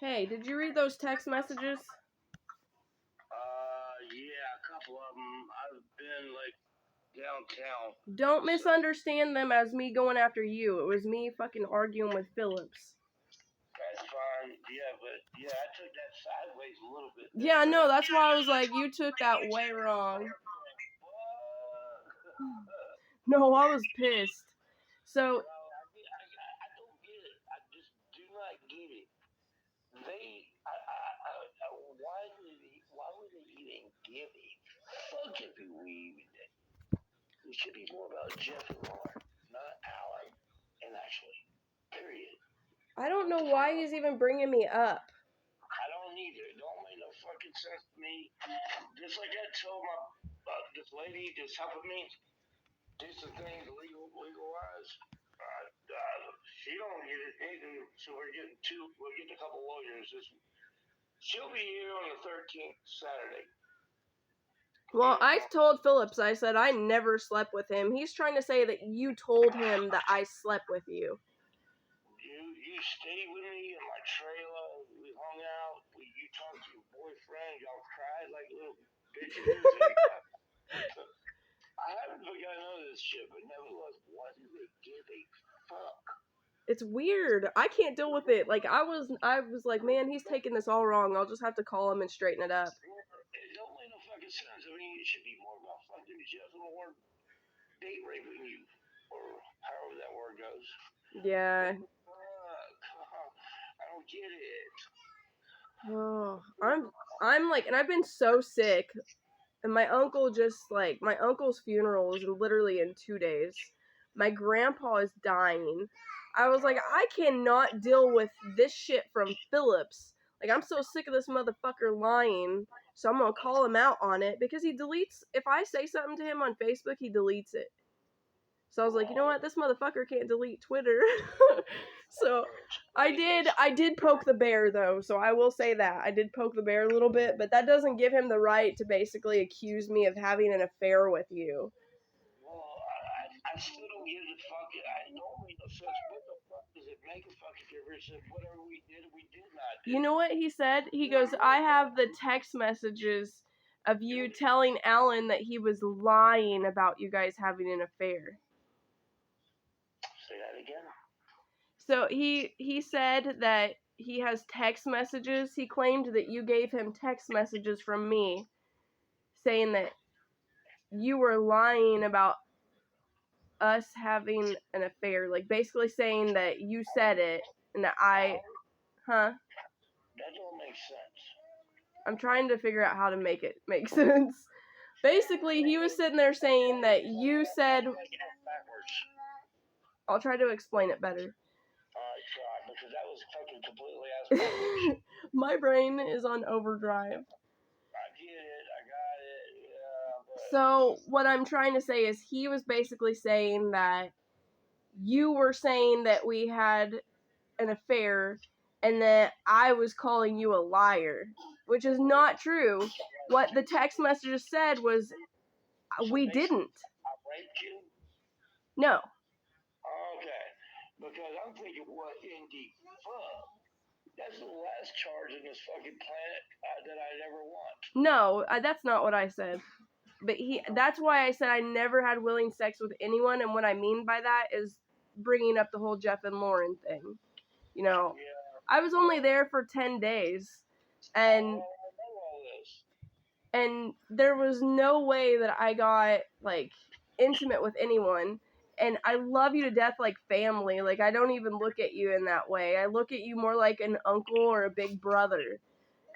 Hey, did you read those text messages? Yeah, a couple of them. I've been, downtown. Don't misunderstand them as me going after you. It was me fucking arguing with Phillips. That's fine. Yeah, but, I took that sideways a little bit. Yeah, no, that's why I was like, you took that way wrong. No, I was pissed. So, I don't get it. I just do not get it. Why would they even give a fuck if we even did? It should be more about Jeff and Lauren, not Allan and Ashley. Period. I don't know why he's even bringing me up. I don't either. It don't make no fucking sense to me. Just like I told this lady that's helping me do some things legal-wise. She don't get it either, so we're getting a couple lawyers. She'll be here on the 13th, Saturday. Well, I told Phillips, I said I never slept with him. He's trying to say that you told him that I slept with you. You stayed with me in my trailer. We hung out. You talked to your boyfriend. Y'all cried like little bitches. I haven't forgotten none of this shit, but nevertheless, why do they give a fuck? It's weird. I can't deal with it. Like, I was like, man, he's taking this all wrong. I'll just have to call him and straighten it up. It don't make no fucking sense. I mean, it should be more about fucking Jeff and Lauren date raping you, or however that word goes. Yeah. I don't get it. Oh, I'm like, and I've been so sick. And my uncle's funeral is literally in 2 days. My grandpa is dying. I was like, I cannot deal with this shit from Phillips. Like, I'm so sick of this motherfucker lying. So I'm gonna call him out on it because he deletes, if I say something to him on Facebook, he deletes it. So I was like, you know what? This motherfucker can't delete Twitter. So I did poke the bear though. So I will say that. I did poke the bear a little bit, but that doesn't give him the right to basically accuse me of having an affair with you. Well, I still don't give a fuck. I don't make no sense. What the fuck does it make a fucking difference if whatever we did not do? You know what he said? He goes, I have the text messages of you telling Allan that he was lying about you guys having an affair. Say that again. So he said that he has text messages. He claimed that you gave him text messages from me saying that you were lying about us having an affair. Like, basically saying that you said it and that I... Huh? That don't make sense. I'm trying to figure out how to make it make sense. Basically, he was sitting there saying that you said... I'll try to explain it better. Alright, try, because that was fucking completely ass. My brain is on overdrive. I get it, I got it, yeah. But... So, what I'm trying to say is he was basically saying that you were saying that we had an affair and that I was calling you a liar, which is not true. What the text messages said was we didn't. I raped you? No. Okay. Because I'm thinking, what in the fuck? That's the last charge in this fucking planet that I'd ever want. No, that's not what I said. But that's why I said I never had willing sex with anyone, and what I mean by that is bringing up the whole Jeff and Lauren thing. You know, I was only there for 10 days, and there was no way that I got, like, intimate with anyone. And I love you to death like family. Like, I don't even look at you in that way. I look at you more like an uncle or a big brother.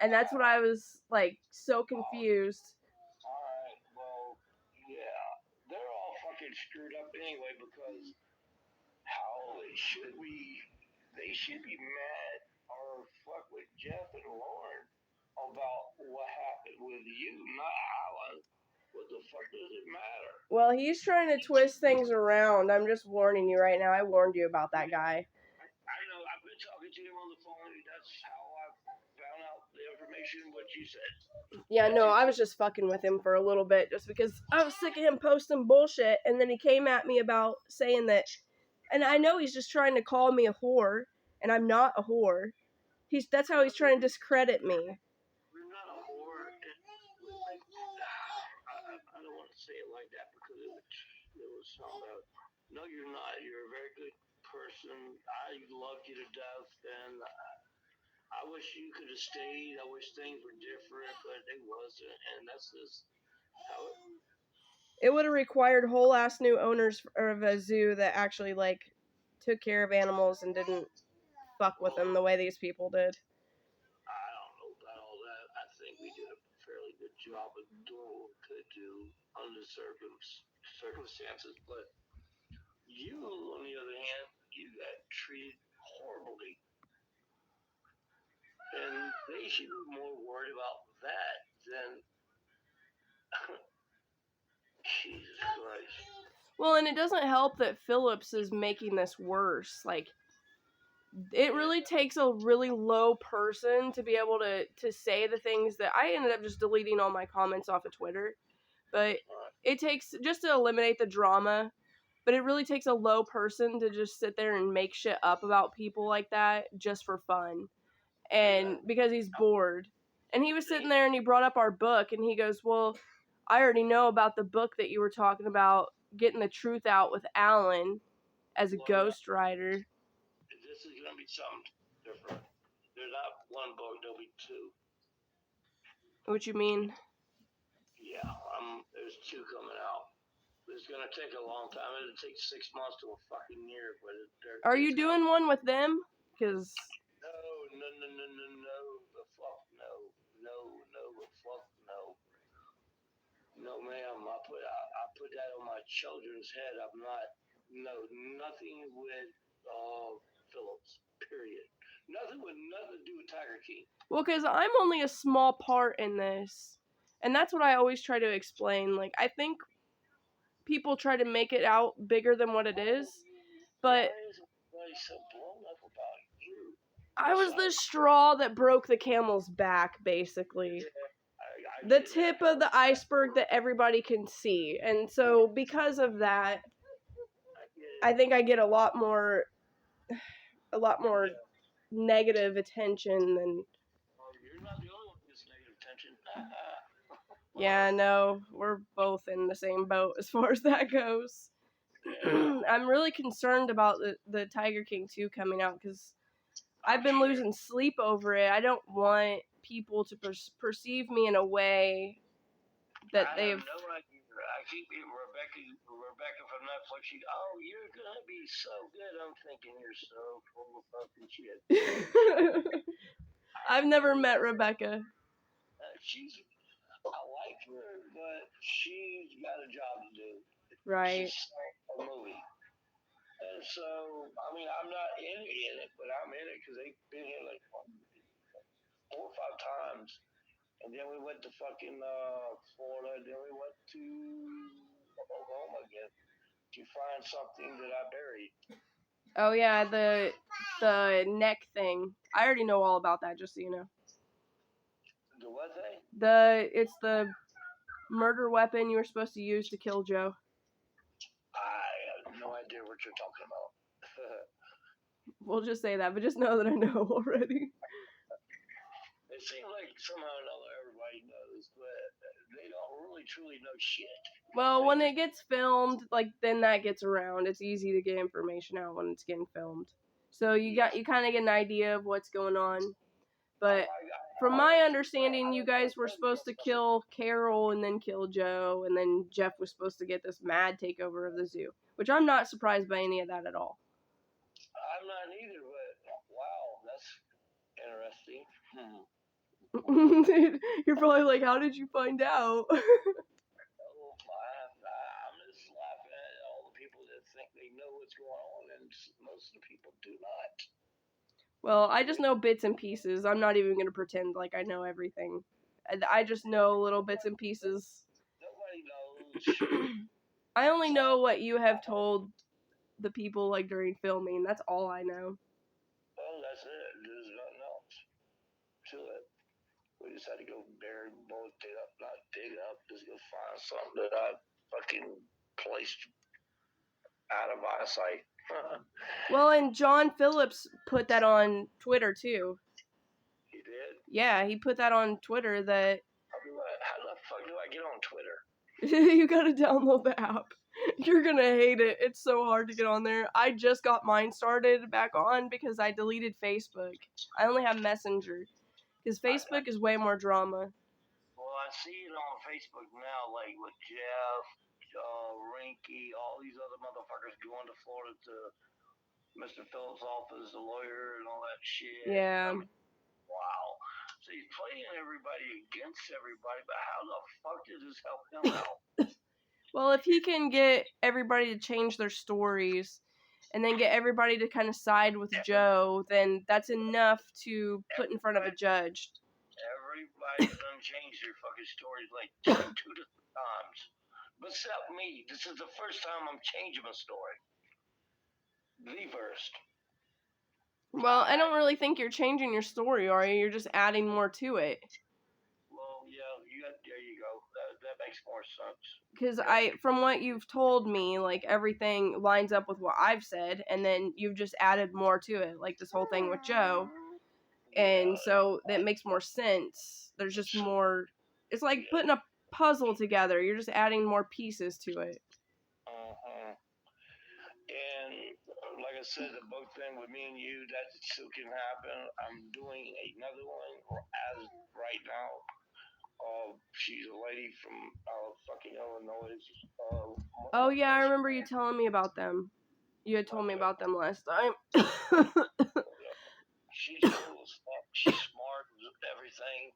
And that's what I was, like, so confused. Alright, well, yeah. They're all fucking screwed up anyway because they should be mad or fuck with Jeff and Lauren about what happened with you, not Allan. What the fuck does it matter? Well, he's trying to twist things around. I'm just warning you right now. I warned you about that guy. I know. I've been talking to him on the phone. That's how I found out the information, what you said. Yeah, no, I was just fucking with him for a little bit just because I was sick of him posting bullshit, and then he came at me about saying that, and I know he's just trying to call me a whore, and I'm not a whore. That's how he's trying to discredit me. You're not a whore. I don't want to say it like that because it was something about. No, you're not. You're a very good person. I loved you to death, and I wish you could have stayed. I wish things were different, but they wasn't, and that's just how it would have required whole ass new owners of a zoo that actually like took care of animals and didn't fuck with them the way these people did. I don't know about all that. I think we did a fairly good job of doing what we could do under circumstances, but you, on the other hand, you got treated horribly. And they should be more worried about that than Jesus Christ. Well, and it doesn't help that Phillips is making this worse. Like, it really takes a really low person to be able to say the things that I ended up just deleting all my comments off of Twitter. But it takes, just to eliminate the drama, but it really takes a low person to just sit there and make shit up about people like that just for fun. And because he's bored. And he was sitting there and he brought up our book and he goes, well, I already know about the book that you were talking about, getting the truth out with Allan as a ghostwriter. This is going to be something different. There's not one book, there'll be two. What you mean? Yeah, there's two coming out. It's going to take a long time. It'll take 6 months to a fucking year. But are you doing one with them? Because no. The fuck no. The fuck no. No, ma'am. I put that on my children's head. I'm not. No, nothing with Phillips. Period. Nothing to do with Tiger King. Well, because I'm only a small part in this, and that's what I always try to explain. Like, I think people try to make it out bigger than what it is, but why is everybody so blown up about you? I was the straw that broke the camel's back, basically. The tip of the iceberg that everybody can see. And so because of that, I think I get a lot more negative attention than... You're not the only one who gets negative attention. Yeah, no, we're both in the same boat as far as that goes. I'm really concerned about the Tiger King 2 coming out because I've been losing sleep over it. I don't want people to perceive me in a way that they've... I have no idea. I keep Rebecca from Netflix. You're gonna be so good. I'm thinking you're so full of fucking shit. I've never met Rebecca. I like her, but she's got a job to do. Right. She's a movie. And so, I mean, I'm not in it, but I'm in it because they've been here like 4 or 5 times. And then we went to fucking Florida. And then we went to Oklahoma again to find something that I buried. Oh yeah, the neck thing. I already know all about that, just so you know. The what thing? It's the murder weapon you were supposed to use to kill Joe. I have no idea what you're talking about. We'll just say that, but just know that I know already. It seems like somehow or another everybody knows, but they don't really truly know shit. Well, when it gets filmed, like, then that gets around. It's easy to get information out when it's getting filmed. So you kind of get an idea of what's going on. But from my understanding, you guys were supposed to kill Carol and then kill Joe, and then Jeff was supposed to get this mad takeover of the zoo, which I'm not surprised by any of that at all. I'm not either, but wow, that's interesting. You're probably like, how did you find out? I'm just laughing at all the people that think they know what's going on, and most of the people do not. Well, I just know bits and pieces. I'm not even going to pretend like I know everything. I just know little bits and pieces. Nobody knows. I only know what you have told the people, like, during filming. That's all I know. Well, that's it. There's nothing else to it. We just had to go bury, dig up, just go find something that I fucking placed out of eyesight. Well, and John Phillips put that on Twitter, too. Yeah, he put that on Twitter that... How the fuck do I get on Twitter? You gotta download the app. You're gonna hate it. It's so hard to get on there. I just got mine started back on because I deleted Facebook. I only have Messenger. Because Facebook is way more drama. Well, I see it on Facebook now, like with Jeff, Rinky, all these other motherfuckers going to Florida to Mr. Phillips' office, the lawyer, and all that shit. Yeah. Wow. So he's playing everybody against everybody, but how the fuck did this help him out? Well, if he can get everybody to change their stories and then get everybody to kind of side with Joe, then that's enough to put in front of a judge. Everybody's done changed their fucking stories like two different times. Except me. This is the first time I'm changing my story. The first. Well, I don't really think you're changing your story, are you? You're just adding more to it. Well, yeah, there you go. That makes more sense. Because from what you've told me, like, everything lines up with what I've said, and then you've just added more to it, like this whole thing with Joe. And so that makes more sense. There's just more... It's like putting a puzzle together. You're just adding more pieces to it. And like I said, the book thing with me and you, that still can happen. I'm doing another one as right now. She's a lady from fucking Illinois. Oh yeah, I remember you telling me about them. You had told me about them last time. She's cool as fuck. She's smart as everything.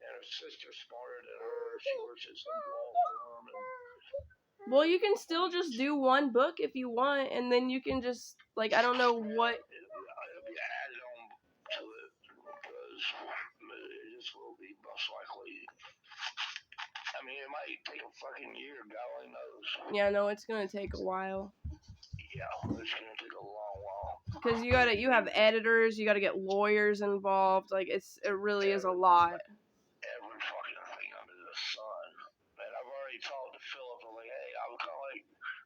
And her sister's smarter than her. She works at some law firm. Well, you can still just do one book if you want, and then you can just, like, I don't know what... It'll be added on to it, because it just will be most likely. I mean, it might take a fucking year, God only knows. Yeah, no, it's gonna take a while. Yeah, it's gonna take a long while. Because you have editors, you gotta get lawyers involved, like, it really is a lot. Every fucking thing under the sun. And I've already talked to Philip, I'm like, hey,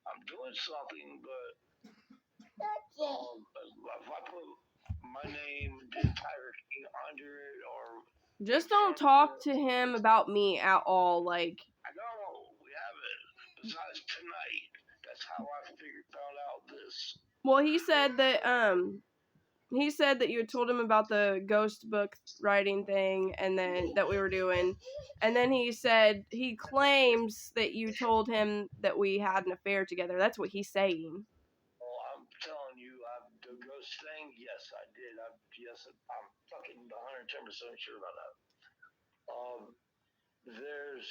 I'm doing something, but if I put my name, the entire thing under it, or... Just don't talk to him about me at all, like... I know, we haven't. Besides tonight, that's how I found out this. Well, he said that you had told him about the ghost book writing thing, and then that we were doing, and then he said he claims that you told him that we had an affair together. That's what he's saying. Well, I'm telling you, the ghost thing, yes, I did. I'm fucking 110% sure about that. There's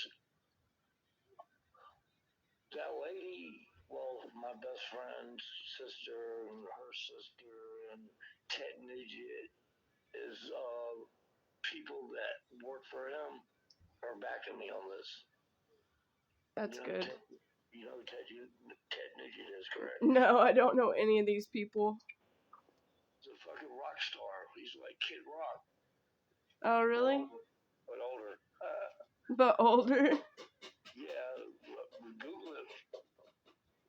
that lady, well, my best friend's sister and her sister and Ted Nugent is people that work for him are backing me on this. That's good. You know who Ted Nugent is, correct? No, I don't know any of these people. He's a fucking rock star. He's like Kid Rock. Oh, really? But older. But older? Yeah, Google it.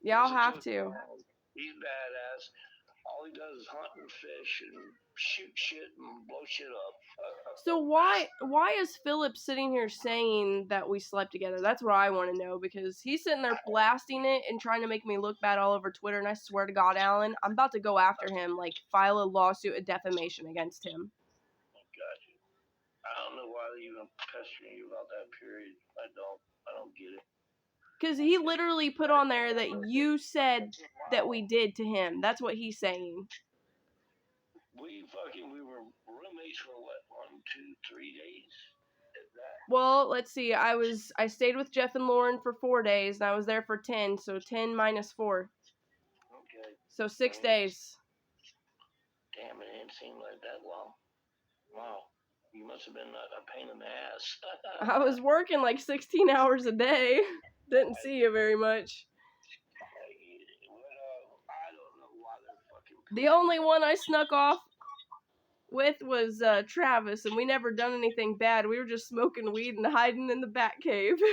Yeah, I'll have to. He's badass. All he does is hunt and fish and shoot shit and blow shit up. So why is Philip sitting here saying that we slept together? That's what I want to know, because he's sitting there blasting it and trying to make me look bad all over Twitter, and I swear to God, Allan, I'm about to go after him, like, file a lawsuit of defamation against him. Got you. I don't know why they're even pestering you about that period. I don't get it. Because he literally put on there that you said that we did to him. That's what he's saying. We were roommates for what, 1, 2, 3 days? Well, let's see. I stayed with Jeff and Lauren for 4 days, and I was there for 10, so 10 minus 4. Okay. So 6 days. Damn, it didn't seem like that long. Wow. You must have been a pain in the ass. I was working like 16 hours a day. Didn't see you very much. I don't know why they're fucking... The only one I snuck off with was Travis, and we never done anything bad. We were just smoking weed and hiding in the bat cave. I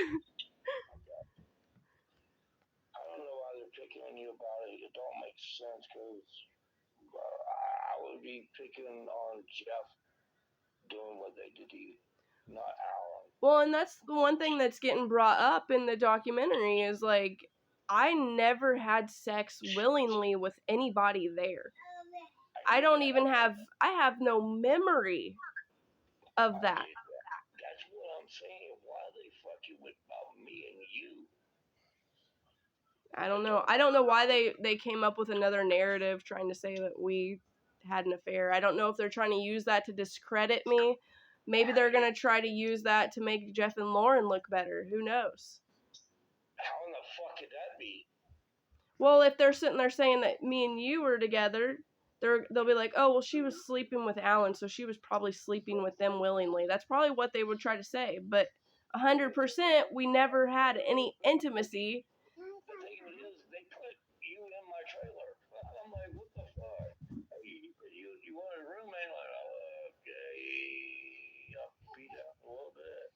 don't know why they're picking on you about it. It don't make sense, because I would be picking on Jeff doing what they did to you, not Allan. Well, and that's the one thing that's getting brought up in the documentary is, like, I never had sex willingly with anybody there. I don't even have, I have no memory of that. That's what I'm saying. Why they fucking with about me and you? I don't know. I don't know why they came up with another narrative trying to say that we had an affair. I don't know if they're trying to use that to discredit me. Maybe they're going to try to use that to make Jeff and Lauren look better. Who knows? How in the fuck could that be? Well, if they're sitting there saying that me and you were together, they'll be like, oh, well, she was sleeping with Allan, so she was probably sleeping with them willingly. That's probably what they would try to say. But 100%, we never had any intimacy. The thing is, they put you in my trailer. I'm like, what the fuck? Hey, you want a roommate? Like, oh, okay. I'll beat up a little bit.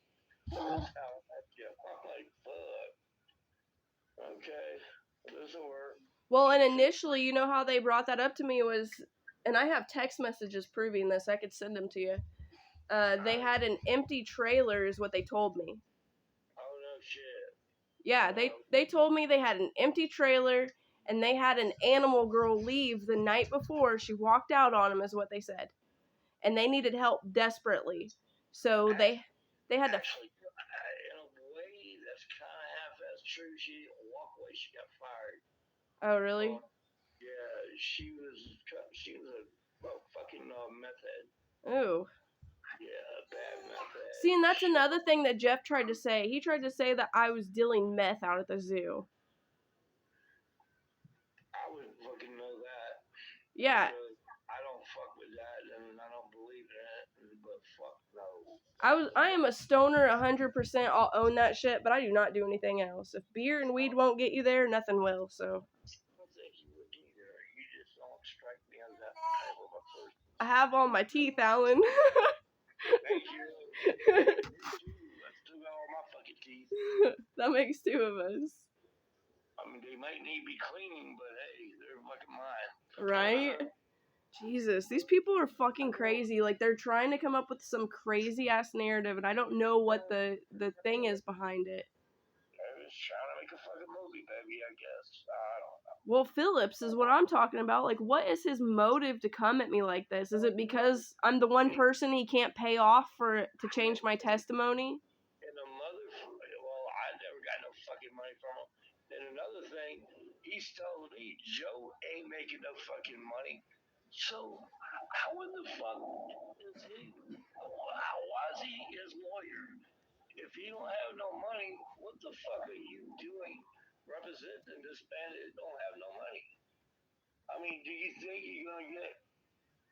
That's how I get. I'm like, fuck. Okay, this will work. Well, and initially, you know how they brought that up to me was, and I have text messages proving this. I could send them to you. They had an empty trailer, is what they told me. Oh no shit. Yeah, they told me they had an empty trailer, and they had an animal girl leave the night before. She walked out on them, is what they said, and they needed help desperately. So they had to. Actually, in a way, that's kind of half-ass true. She didn't walk away. She got fired. Oh, really? Yeah, she was a fucking meth head. Ooh. Yeah, bad meth head. See, and that's another thing that Jeff tried to say. He tried to say that I was dealing meth out at the zoo. I wouldn't fucking know that. Yeah. I don't fuck with that, and I don't believe in it. But fuck no. I am a stoner 100%. I'll own that shit, but I do not do anything else. If beer and weed won't get you there, nothing will. So. I don't think you would either. You just don't strike me as that type of a person. I have all my teeth, Allan. Thank you. Let's do all my fucking teeth. That makes two of us. I mean, they might need to be cleaning, but hey, they're fucking mine. Right? Jesus, these people are fucking crazy. Like, they're trying to come up with some crazy ass narrative, and I don't know what the thing is behind it. They're just trying to make a fucking movie, baby, I guess. I don't know. Well, Phillips is what I'm talking about. Like, what is his motive to come at me like this? Is it because I'm the one person he can't pay off to change my testimony? And the well, I never got no fucking money from him. And another thing, he's telling me Joe ain't making no fucking money. So, how in the fuck is he? Why is he his lawyer? If he don't have no money, what the fuck are you doing representing this man that don't have no money? I mean, do you think you're gonna get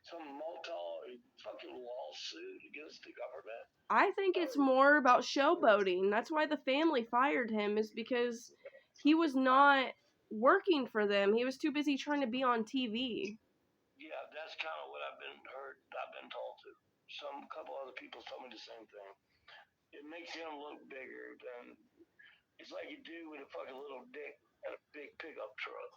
some fucking lawsuit against the government? I think it's more about showboating. That's why the family fired him, is because he was not working for them. He was too busy trying to be on TV. Yeah, that's kind of what I've been told to. Some couple other people told me the same thing. It makes him look bigger than it's like you do with a fucking little dick and a big pickup truck.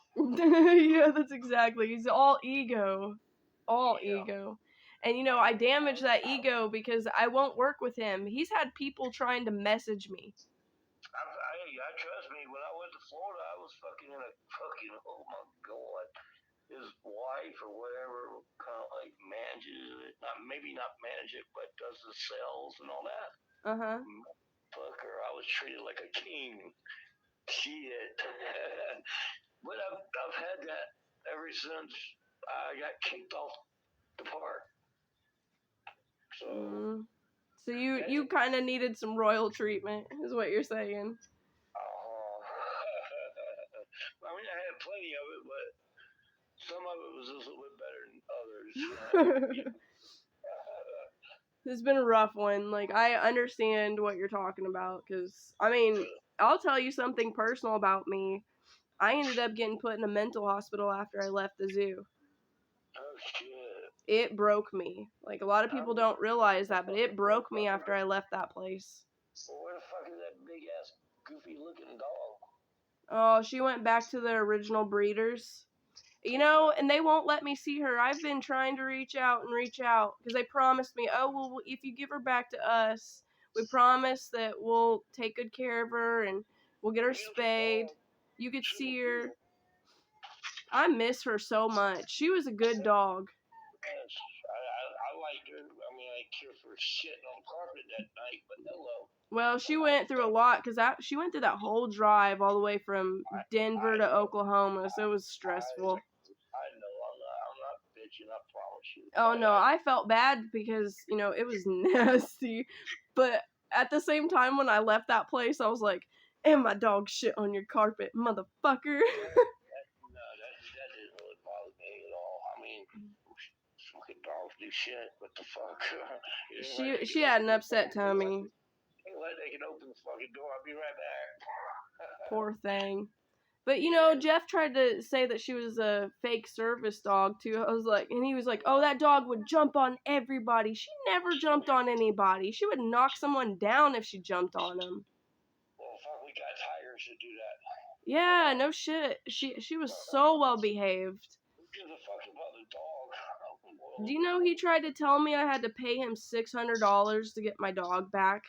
Yeah, that's exactly. He's all ego. All ego. And, you know, I damaged that ego because I won't work with him. He's had people trying to message me. I trust me. When I went to Florida, I was fucking in a fucking, oh my god. His wife or whatever kind of like manages it. Maybe not manage it, but does the sales and all that. Uh-huh. Fucker, I was treated like a king. Shit. But I've had that ever since I got kicked off the park. So you kind of needed some royal treatment, is what you're saying. I mean, I had plenty of it, but some of it was just a little bit better than others. This has been a rough one. Like, I understand what you're talking about, because, I mean, I'll tell you something personal about me. I ended up getting put in a mental hospital after I left the zoo. Oh, shit. It broke me. Like, a lot of people don't realize that, but it broke me after I left that place. Well, where the fuck is that big-ass, goofy-looking dog? Oh, she went back to the original breeders. You know, and they won't let me see her. I've been trying to reach out because they promised me, oh, well, if you give her back to us, we promise that we'll take good care of her and we'll get her Beautiful spayed. dog. You could She was see her. beautiful. I miss her so much. She was a good dog. Yes. I liked her. I mean, I didn't care for shitting on the carpet that night, but hello. Well, she went through a lot because she went through that whole drive all the way from Denver I to know. Oklahoma, so it was I stressful. I know. I'm not bitching. I promise you. Oh no, I felt bad because, you know, it was nasty. But at the same time, when I left that place, I was like, and my dog shit on your carpet, motherfucker. That didn't really bother me at all. I mean, fucking dogs do shit. What the fuck? It ain't like they She can had open an the upset fucking door. tummy. Ain't like they can open the fucking door. I'll be right back. Poor thing. But you know, Yeah. Jeff tried to say that she was a fake service dog too. I was like, and he was like, "Oh, that dog would jump on everybody." She never jumped on anybody. She would knock someone down if she jumped on them. Well, fuck, we got tigers that do that. Yeah, no shit. She was so well behaved. Who gives a fuck about the dog? Do you know he tried to tell me I had to pay him $600 to get my dog back?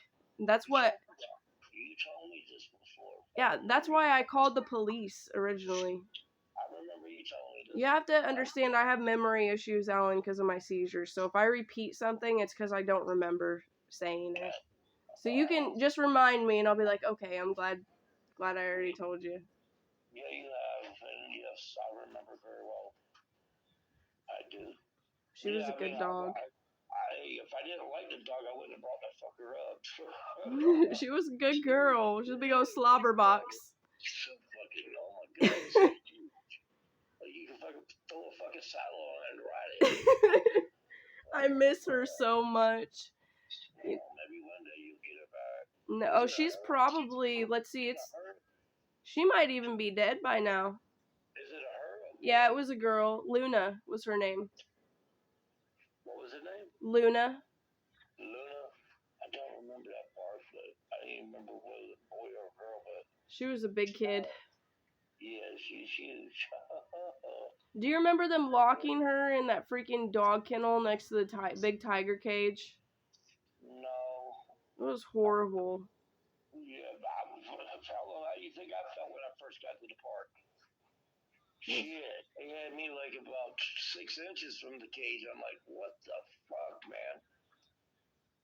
That's what. You told me this before. Yeah, that's why I called the police originally. I remember you telling me this. You have to understand I have memory issues, Alan, because of my seizures. So if I repeat something, it's because I don't remember saying it. So you can just remind me, and I'll be like, okay, I'm glad I already told you. Yeah, you have, and yes, I remember very well. I do. She was a Yeah, I good mean, dog. if I didn't like the dog, I wouldn't have brought that fucker up. She was a good girl. She's a big old slobber box. So fucking, oh my goodness. You can fucking throw a fucking saddle on it and ride it. I miss her so much. Well, maybe one day you'll get her back. No, oh, she's probably, let's see, she might even be dead by now. Is it a her? Yeah, it was a girl. Luna was her name. What was her name? Luna. Luna. I don't remember that part, but I didn't remember whether it was a boy or a girl, but She was a big kid. yeah, she's huge. Do you remember them locking her in that freaking dog kennel next to the big tiger cage? No. It was horrible. Yeah, how do you think I felt when I first got to the park? Shit, they had me like about 6 inches from the cage. I'm like, what the fuck, man?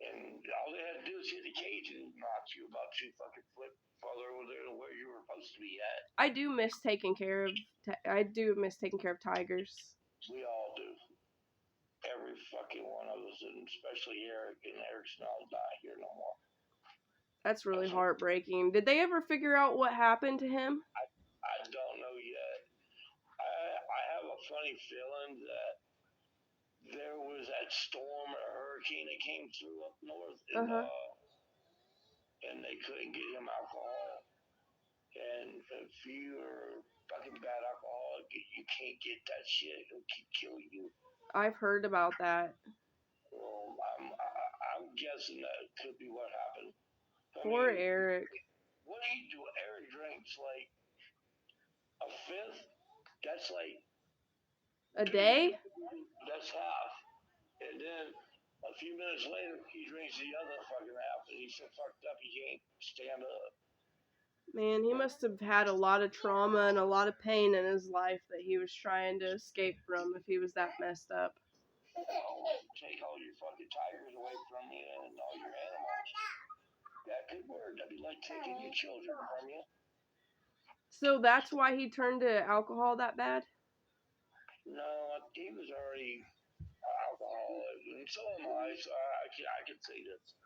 And all they had to do is hit the cage and knock you about 2 fucking foot farther over there to where you were supposed to be at. I do miss taking care of tigers. We all do. Every fucking one of us, and especially Eric. And Eric's not die here no more. That's really heartbreaking. Did they ever figure out what happened to him? I don't know yet. I have a funny feeling that there was that storm or hurricane that came through up north, and they couldn't get him alcohol. And if you are fucking bad alcoholic, you can't get that shit. It'll kill you. I've heard about that. Well, I'm guessing that could be what happened. Poor Eric. What do you do? Eric drinks like a fifth. That's like a day. That's half, and then a few minutes later, he drinks the other fucking half, and he's so fucked up he can't stand up. Man, he must have had a lot of trauma and a lot of pain in his life that he was trying to escape from if he was that messed up. Take all your fucking tigers away from you and all your animals. That could work. That'd be like taking your children from you. So that's why he turned to alcohol that bad? No, he was already alcoholic, and so am I, so I can say this.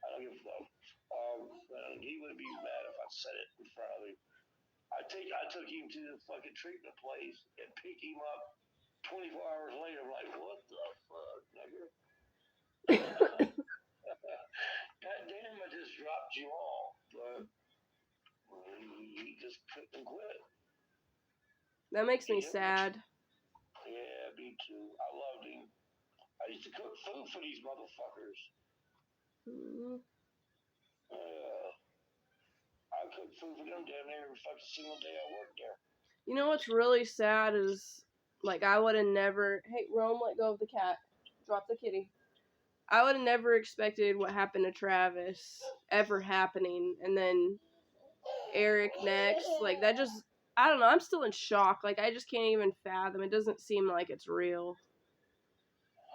I don't give a fuck. And he would be mad if I said it in front of him. I took him to the fucking treatment place and picked him up 24 hours later. I'm like, what the fuck, nigga? God damn, I just dropped you off. But he just couldn't quit. That makes me sad. Yeah, me too. I loved him. I used to cook food for these motherfuckers. Mm-hmm. I cooked food for them damn near every fucking single day I worked there. You know what's really sad is Like, I would have never... Hey, Rome, let go of the cat. Drop the kitty. I would have never expected what happened to Travis ever happening. And then Eric next. Like, that just... I don't know. I'm still in shock. Like, I just can't even fathom. It doesn't seem like it's real.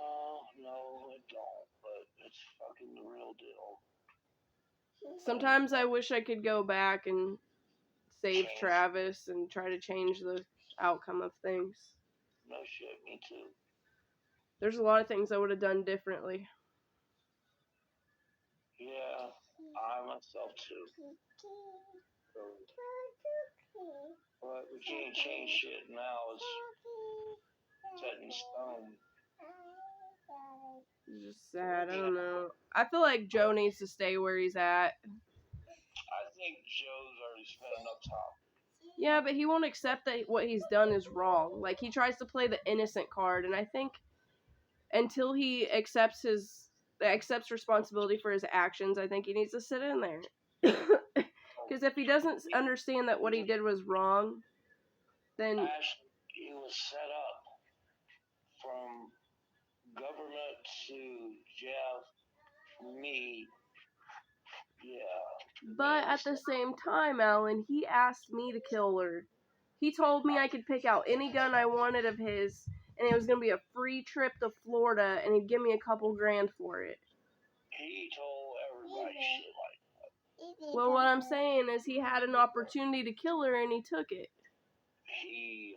Oh, no, it don't. But it's fucking the real deal. Sometimes I wish I could go back and save Travis and try to change the outcome of things. No shit, me too. There's a lot of things I would have done differently. Yeah, I myself too. So, but we can't change shit now. It's set in stone. It's just sad. I don't know. I feel like Joe needs to stay where he's at. I think Joe's already spent enough time. Yeah, but he won't accept that what he's done is wrong. Like, he tries to play the innocent card, and I think until he accepts responsibility for his actions, I think he needs to sit in there. Because if he doesn't understand that what he did was wrong, then... Actually, he was set up from government to Jeff, me. Yeah. But at the same time, Alan, he asked me to kill her. He told me I could pick out any gun I wanted of his, and it was going to be a free trip to Florida, and he'd give me a couple grand for it. He told everybody shit like that. Well, what I'm saying is he had an opportunity to kill her, and he took it. He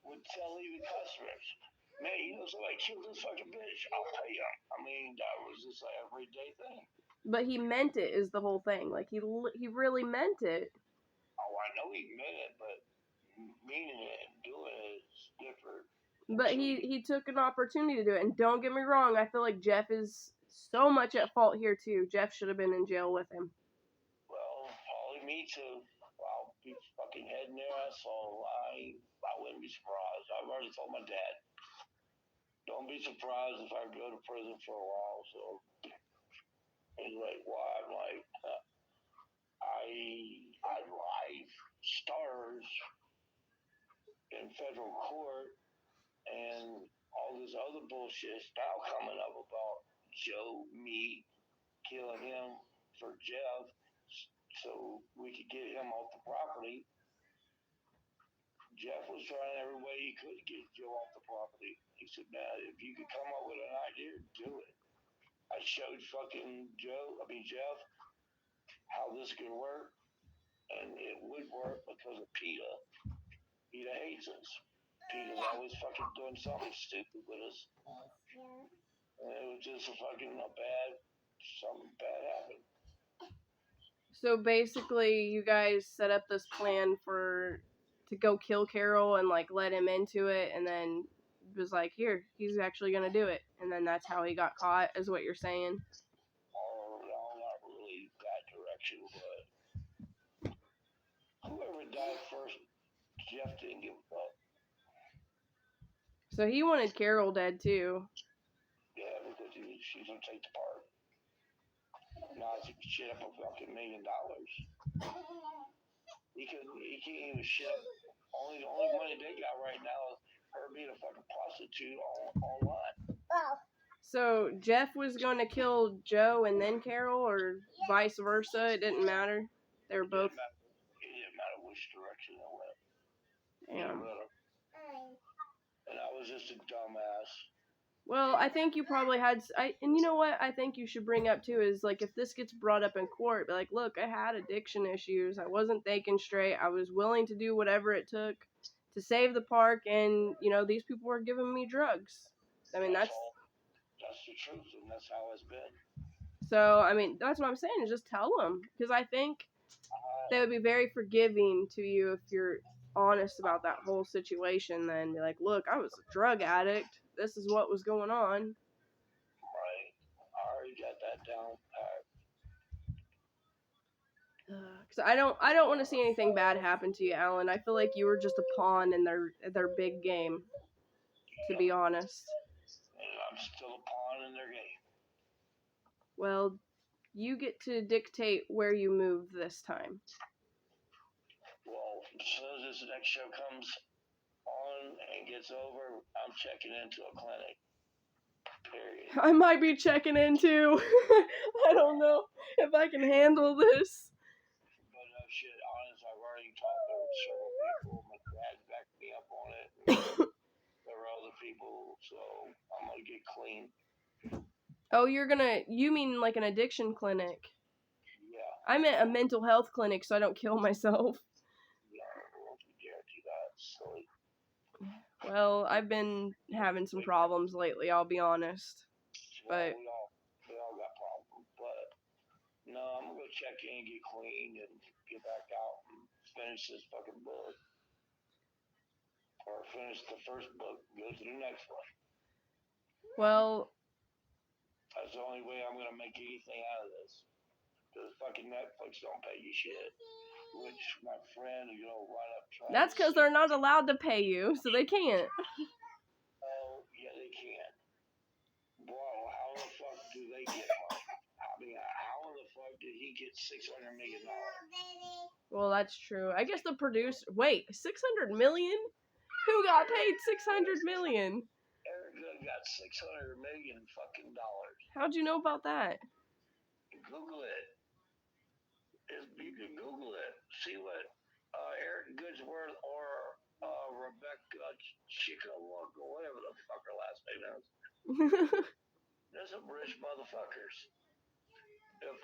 would tell even customers, man, you know somebody killed this fucking bitch, I'll pay him. I mean, that was just an everyday thing. But he meant it is the whole thing. Like, he really meant it. Oh, I know he meant it, but meaning it and doing it is different. But he took an opportunity to do it. And don't get me wrong, I feel like Jeff is so much at fault here, too. Jeff should have been in jail with him. Well, probably me too. I'll be fucking heading there, so I wouldn't be surprised. I've already told my dad, don't be surprised if I go to prison for a while. So he's like, why? I'm like, I live stars in federal court, and all this other bullshit is now coming up about Joe, me, killing him for Jeff, so we could get him off the property. Jeff was trying every way he could to get Joe off the property. He said, man, if you could come up with an idea, do it. I showed fucking Jeff, how this could work, and it would work because of PETA. PETA hates us. PETA's always fucking doing something stupid with us. And it was just something bad happened. So basically, you guys set up this plan to go kill Carol and, like, let him into it, and then was like, here, he's actually gonna do it. And then that's how he got caught, is what you're saying? Or, no, not really that direction, but whoever died first, Jeff didn't give a fuck. So he wanted Carol dead, too. Yeah, because she's gonna take the part. Now he can shit up a fucking $1 million. He can't even shit up. The only money they got right now is her being a fucking prostitute online. So Jeff was going to kill Joe and then Carol, or vice versa? It didn't matter. They were both. It didn't matter which direction it went. Damn. And I was just a dumbass. Well, I think you probably had, and you know what I think you should bring up too is, like, if this gets brought up in court, be like, look, I had addiction issues, I wasn't thinking straight, I was willing to do whatever it took to save the park, and, you know, these people were giving me drugs. I mean, that's the truth, and that's how it's been. So, I mean, that's what I'm saying, is just tell them, because I think they would be very forgiving to you if you're honest about that whole situation, then be like, look, I was a drug addict, this is what was going on. Right. I already got that down pat. Because I don't want to see anything bad happen to you, Alan. I feel like you were just a pawn in their big game, to be honest. And I'm still a pawn in their game. Well, you get to dictate where you move this time. Well, as soon as this next show comes, on and gets over, I'm checking into a clinic. Period. I might be checking into. I don't know if I can handle this. But shit, honest, I've already talked to several people. My dad backed me up on it. And there were other people, so I'm gonna get clean. Oh, you mean like an addiction clinic? Yeah. I meant a mental health clinic so I don't kill myself. Yeah, I won't guarantee that. Silly. Well, I've been having some problems lately, I'll be honest. Well, But we all got problems, but no, I'm gonna go check in, get clean, and get back out and finish this fucking book. Or finish the first book, go to the next one. well, That's the only way I'm gonna make anything out of this. Because fucking Netflix don't pay you shit. Which my friend, run up trying that's to because they're not allowed to pay you, so they can't. Oh, yeah, they can. Bro, how the fuck do they get money? I mean, how the fuck did he get $600 million? Well, that's true. I guess the producer. Wait, 600 million? Who got paid 600 million? Erica got $600 million fucking dollars. How'd you know about that? Google it. You can Google it. See what Eric Goodsworth or Rebecca Chickawaka, whatever the fuck her last name is. They're some rich motherfuckers. If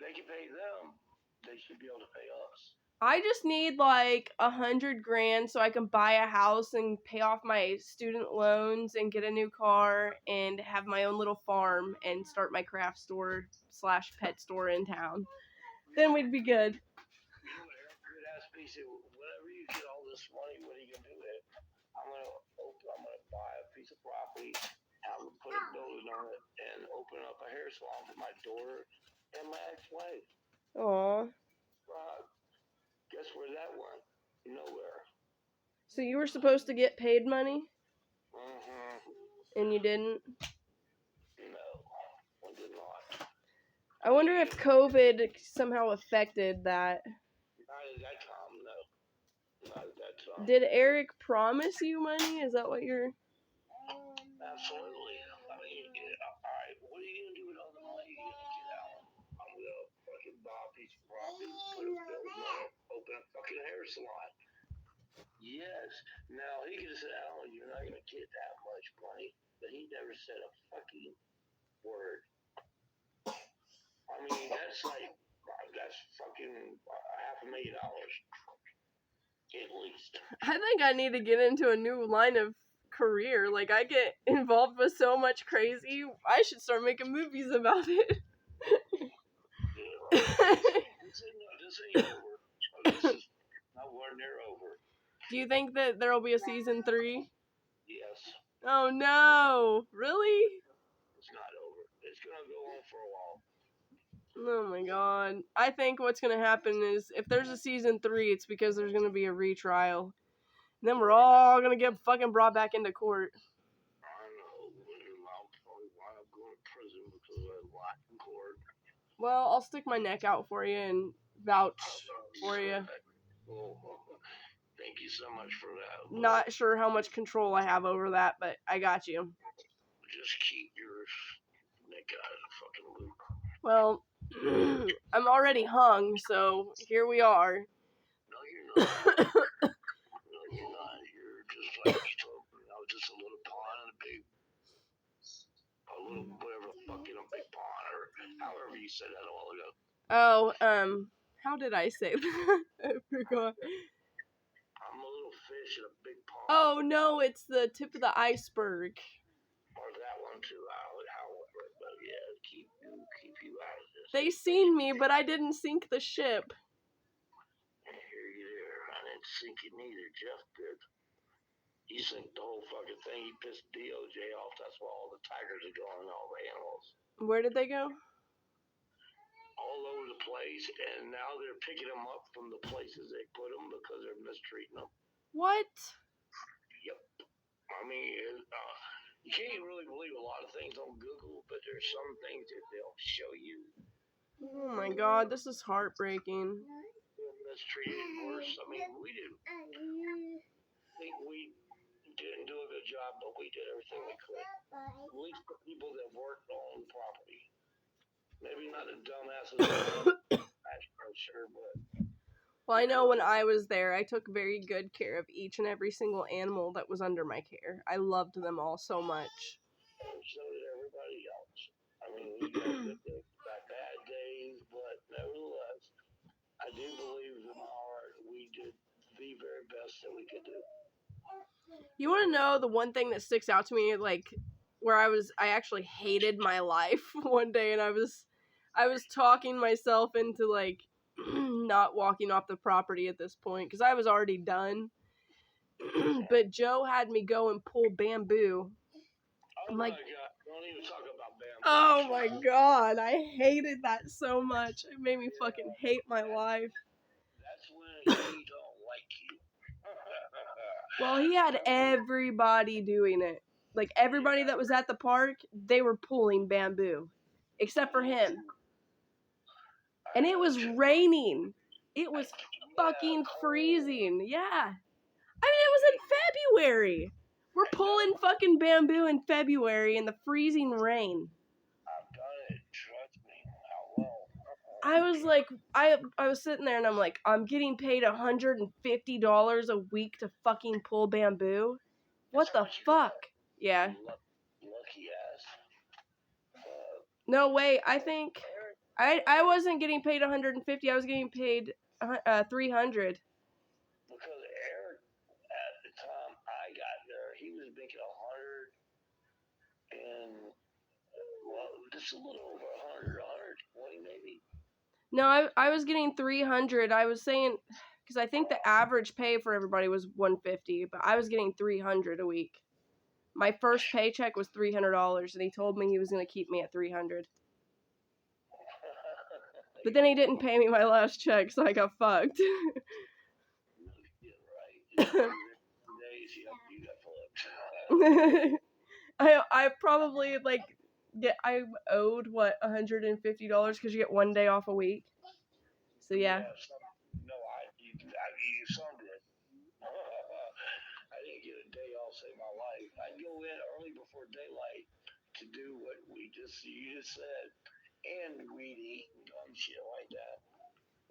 they can pay them, they should be able to pay us. I just need like 100 grand so I can buy a house and pay off my student loans and get a new car and have my own little farm and start my craft store / pet store in town. Then we'd be good. You know what Eric could ask me? He said, whenever you get all this money, what are you gonna do with it? I'm gonna buy a piece of property, I'm gonna put a building on it, and open up a hair salon for my daughter and my ex-wife. Aw. Guess where that went? Nowhere. So you were supposed to get paid money? Mm-hmm. And you didn't? No, I did not. I wonder if COVID somehow affected that. Not at that time, no. Not at that time. Did Eric promise you money? Is that what you're... Absolutely. I mean, alright, what are you gonna do with all the money you're gonna get out? I'm gonna fucking buy a piece of property, put a building on it, open a fucking hair salon. Yes. Now, he could have said, Alan, you're not gonna get that much money, but he never said a fucking word. I mean, that's fucking $500,000. At least. I think I need to get into a new line of career. Like, I get involved with so much crazy, I should start making movies about it. Yeah, this ain't over. This is nowhere near over. Do you think that there will be a season 3? Yes. Oh no! Really? It's not over. It's gonna go on for a while. Oh my god. I think what's gonna happen is, if there's a season 3, it's because there's gonna be a retrial. And then we're all gonna get fucking brought back into court. I know. I'll probably wind up going to prison because I lied in court. Well, I'll stick my neck out for you and vouch for you. Well, thank you so much for that. Not sure how much control I have over that, but I got you. Just keep your neck out of the fucking loop. Well, I'm already hung, so here we are. No, you're not. No, you're not. You're just like you told me. I was just a little pawn in a little whatever the fuck in a big pond, or however you said that a while ago. Oh, how did I say that? I forgot. I'm a little fish in a big pond. Oh no, it's the tip of the iceberg. Or that one too, however, but yeah, keep you out of this. They seen me, but I didn't sink the ship. Here you there. I didn't sink it neither. Jeff did. He sank the whole fucking thing. He pissed DOJ off. That's why all the tigers are going, all the animals. Where did they go? All over the place, and now they're picking them up from the places they put them because they're mistreating them. What? Yep. I mean, you can't really believe a lot of things on Google, but there's some things that they'll show you. Oh my god, this is heartbreaking. They're mistreated worse. I mean, we didn't. but we did everything we could. At least the people that worked on the property. Maybe not the dumbasses that run for sure, but. Well, I know when I was there, I took very good care of each and every single animal that was under my care. I loved them all so much. And so did everybody else. I mean, we got good days, got bad days, but nevertheless, I do believe in my heart we did the very best that we could do. You want to know the one thing that sticks out to me, like where I actually hated my life one day, and I was talking myself into like not walking off the property at this point because I was already done. But Joe had me go and pull bamboo. Oh my God! Don't even talk about bamboo. Oh my God, I hated that so much. It made me fucking hate my life. That's when he don't like you. Well, he had everybody doing it. Like everybody that was at the park, they were pulling bamboo, except for him. And it was raining. It was fucking freezing. Yeah. I mean, it was in February. We're pulling fucking bamboo in February in the freezing rain. I've done it. Trust me. I will. I was like, I was sitting there and I'm like, I'm getting paid $150 a week to fucking pull bamboo. What the fuck? Yeah. Lucky ass. No, wait, I think I wasn't getting paid 150. I was getting paid 300. Because Eric, at the time I got there, he was making 100 and well, just a little over 100, 120 maybe. No, I was getting 300. I was saying because I think the average pay for everybody was 150, but I was getting 300 a week. My first paycheck was $300, and he told me he was going to keep me at 300. But then he didn't pay me my last check, so I got fucked. I probably like I owed what $150 because you get one day off a week. So yeah. No, you some did. I didn't get a day off, save my life. I'd go in early before daylight to do what you just said, and we'd eat and dumb shit like that.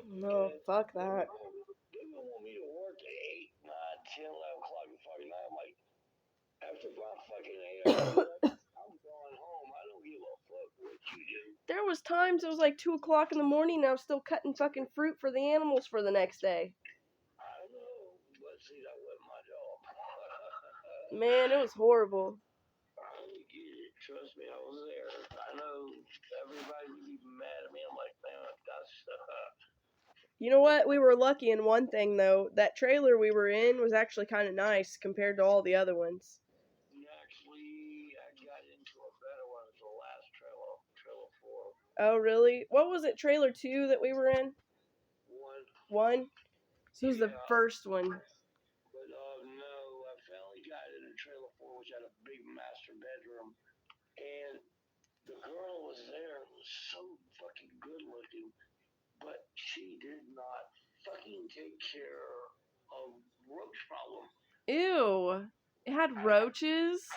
No, fuck that. They would want me to work at 8, 9, 10, 11 o'clock the fucking night. I'm like, after my fucking 8 hours, I'm going home. I don't give a fuck what you do. There was times it was like 2 o'clock in the morning and I was still cutting fucking fruit for the animals for the next day. I know, but see, that wasn't my job. Man, it was horrible. Trust me, I was there. I know everybody would be mad at me. I'm like, man, that's. You know what? We were lucky in one thing though. That trailer we were in was actually kind of nice compared to all the other ones. Actually, I got into a better one as the last trailer 4. Oh, really? What was it, trailer 2 that we were in? 1? So it was the first one. But no, I finally got in a trailer 4, which had a big master bedroom. And the girl was there, was so fucking good looking, but she did not fucking take care of roach problem. Ew. It had roaches?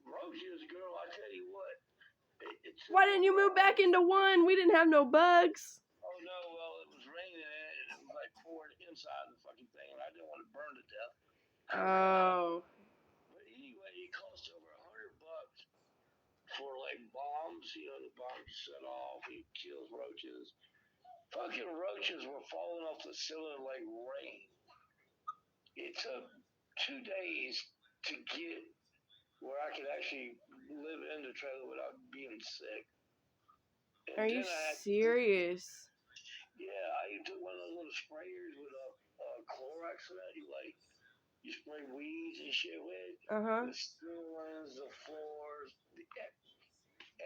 Roaches, girl, I tell you what. Why didn't you move back into 1? We didn't have no bugs. Oh no, well it was raining and it was like pouring inside the fucking thing and I didn't want to burn to death. Oh. But anyway, it cost over $100 for like bombs, the bombs set off, it kills roaches. Fucking roaches were falling off the ceiling like rain. It took 2 days to get where I could actually live in the trailer without being sick. And are you serious? Yeah, I took one of those little sprayers with a Clorox in it. You spray weeds and shit with. The ceilings, the floors,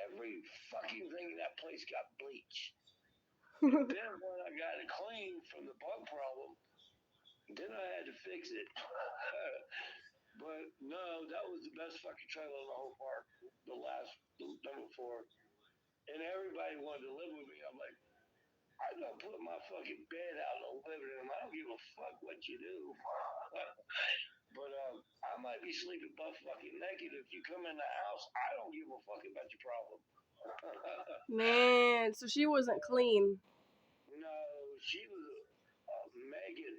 every fucking thing in that place got bleached. Then when I got it clean from the bug problem, then I had to fix it. But no, that was the best fucking trailer in the whole park. The number 4. And everybody wanted to live with me. I'm like, I don't put my fucking bed out in the living room. I don't give a fuck what you do. But I might be be sleeping butt fucking naked. If you come in the house, I don't give a fuck about your problem. Man, so she wasn't clean. No, she was Megan.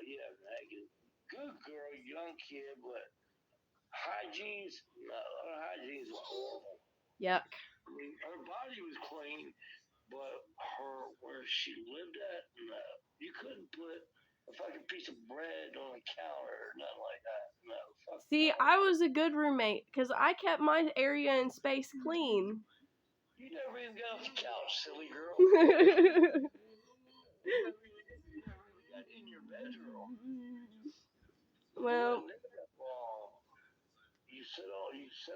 Yeah, Megan. Good girl, young kid, but hygiene's no, her hygiene's horrible. Yuck. I mean, her body was clean, but where she lived at, no, you couldn't put a fucking piece of bread on the counter or nothing like that. No, fuck. See, I was a good roommate because I kept my area and space clean. You never even got off the couch, silly girl. You never even got in your bedroom. Well, you sit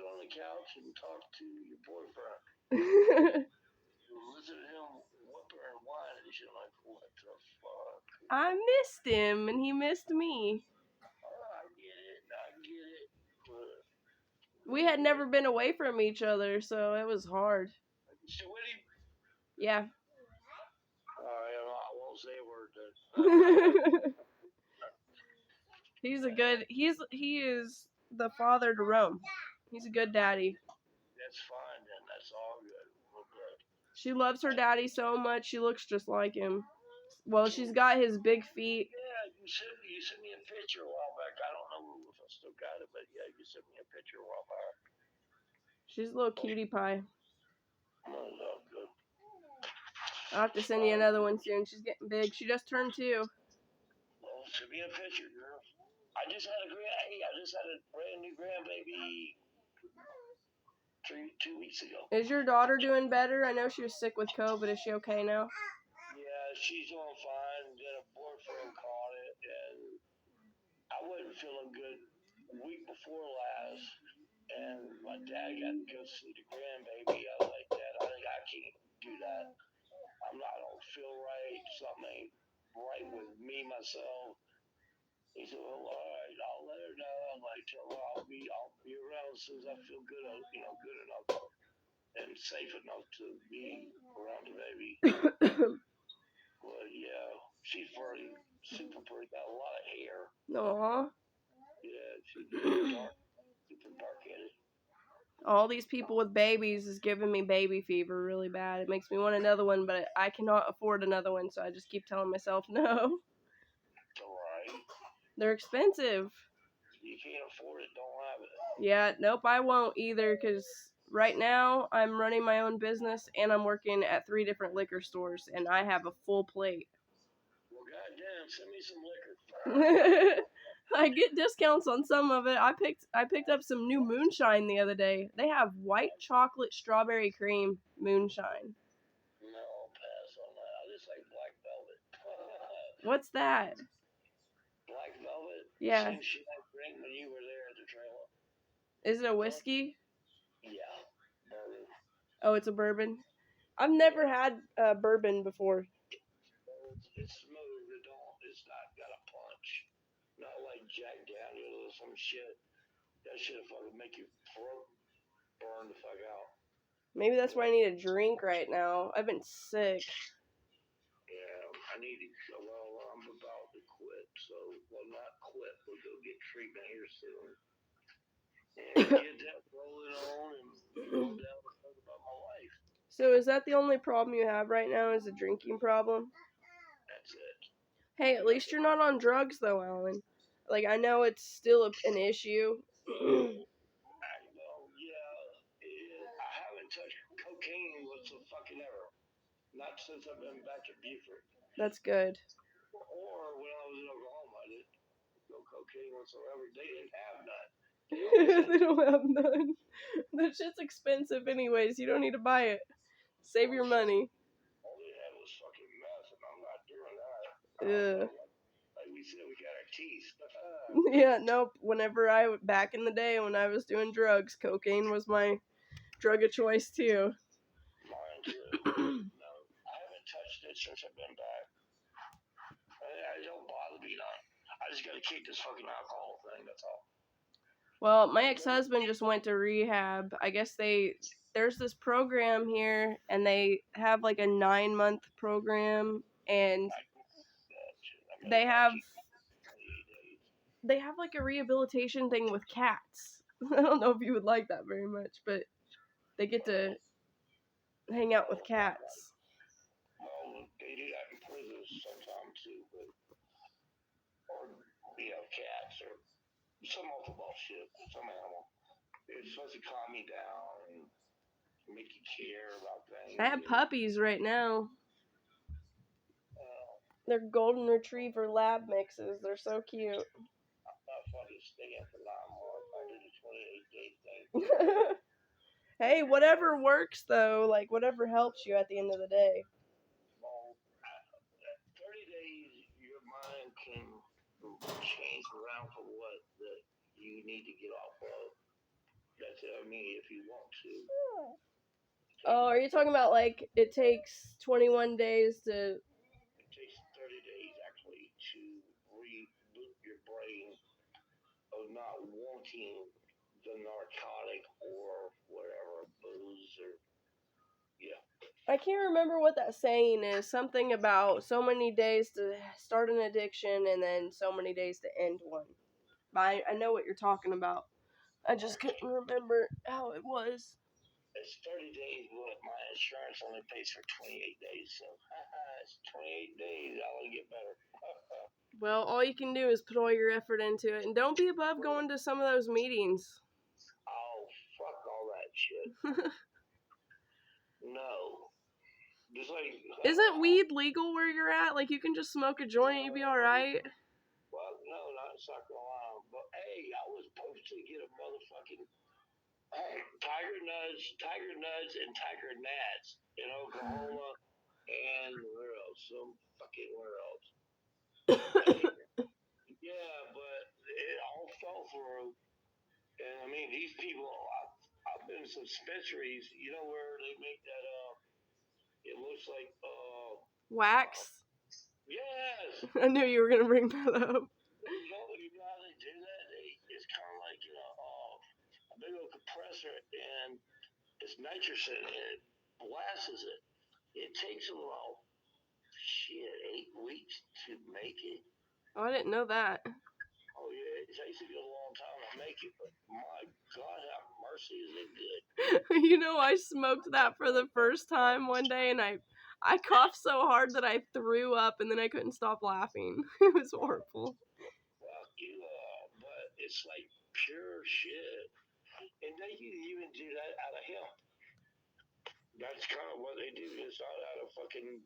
on the couch and talk to your boyfriend. You listen to him whimper and whine and shit like, what the fuck? I missed him and he missed me. I get it. We had never been away from each other, so it was hard. So with him? Yeah. I won't say a word then. He is the father to Rome. He's a good daddy. That's fine then. That's all good. Real good. She loves her daddy so much she looks just like him. Well, she's got his big feet. Yeah, you sent me a picture a while back. I don't know if I still got it, but yeah, you sent me a picture a while back. She's a little cutie pie. Oh, that's good. I'll have to send you another one soon. She's getting big. She just turned 2. Well, send me a picture, girl. I just had a brand new grandbaby 2 weeks ago. Is your daughter doing better? I know she was sick with COVID. Is she okay now? Yeah, she's doing fine. Then a boyfriend caught it, and I wasn't feeling good a week before last. And my dad got to go see the grandbaby. I was like, Dad, I can't do that. I don't feel right. Something ain't right with me, myself. He said, well, all right, I'll let her know. I'm like, tell her I'll be around as soon as I feel good, good enough and safe enough to be around the baby. Well, yeah, she's pretty, super pretty. Got a lot of hair. Aww. Yeah, she's dark, super dark-headed. All these people with babies is giving me baby fever really bad. It makes me want another one, but I cannot afford another one, so I just keep telling myself no. Alright. They're expensive. You can't afford it, don't have it. Yeah, nope, I won't either, because right now I'm running my own business and I'm working at 3 different liquor stores, and I have a full plate. Well, goddamn, send me some liquor. I get discounts on some of it. I picked up some new moonshine the other day. They have white chocolate strawberry cream moonshine. No, I'll pass on that. I just like black velvet. What's that? Black velvet? Yeah. Same shit I drank when you were there at the trailer. Is it a whiskey? Yeah, bourbon. Oh, it's a bourbon? I've never had bourbon before. It's smooth. It's not got a punch. Not like Jack Daniels or some shit. That shit'll fucking make your throat burn the fuck out. Maybe that's why I need a drink right now. I've been sick. Yeah, I need to. Well, I'm about to quit. So, well, not quit, but go get treatment here soon. And get that rolling on and go down and talk about my life. So is that the only problem you have right now is a drinking problem? That's it. Hey, at least you're not on drugs though, Allan. Like, I know it's still an issue. I haven't touched cocaine whatsoever ever. Not since I've been back to Beaufort. That's good. Or when I was in Oklahoma, I didn't no cocaine whatsoever. They didn't have none. They don't have none. That shit's expensive anyways. You don't need to buy it. Save your money. All they had was fucking meth, and I'm not doing that. Ugh. Like we said, we got our teeth. Yeah, nope. Back in the day when I was doing drugs, cocaine was my drug of choice too. Mine too. No, I haven't touched it since I've been back. It don't bother me none. I just gotta keep this fucking alcohol thing, that's all. Well, my ex-husband just went to rehab. I guess there's this program here, and they have like a 9-month program, and they have they have like a rehabilitation thing with cats. I don't know if you would like that very much, but they get to hang out with cats. Well, they do that in prisons sometimes too, but or cats or some other bullshit, some animal. It's supposed to calm you down and make you care about I things. have puppies right now. Uh, They're golden retriever lab mixes. They're so cute. I fucking stay at the lawnmower if I do the 28-day thing. Hey, whatever works though, like whatever helps you at the end of the day. Well, 30 days, your mind can change around for what that you need to get off of. That's it. I mean, if you want to. Oh, are you talking about like it takes 21 days to... It takes 30 days actually to reboot your brain of not wanting the narcotic or whatever, booze or, yeah. I can't remember what that saying is. Something about so many days to start an addiction and then so many days to end one. But I know what you're talking about. I just couldn't remember how it was. It's 30 days, but my insurance only pays for 28 days, so it's 28 days, I'll get better. Well, all you can do is put all your effort into it. And don't be above going to some of those meetings. Oh, fuck all that shit. No. Just like... Isn't weed legal where you're at? Like, you can just smoke a joint and you'd be alright? Well, no, not in South Carolina. But, hey, I was supposed to get a motherfucking Tiger Nuts and Tiger Nats in Oklahoma and where else? Some fucking where else? Yeah, but it all fell through. And I mean, these people, I've been to some dispensaries, you know, where they make that, it looks like, Wax? yes! I knew you were going to bring that up. You know how they do that? It's kind of like, a big old compressor and it's nitrogen and it blasts it. It takes them about, 8 weeks to make it. Oh, I didn't know that. Oh yeah, it takes a long time to make it, but my God, have mercy, is it good? You know, I smoked that for the first time one day and I coughed so hard that I threw up and then I couldn't stop laughing. It was horrible. Fuck you, but it's like pure shit. And they can even do that out of hemp. That's kind of what they do. It's out of fucking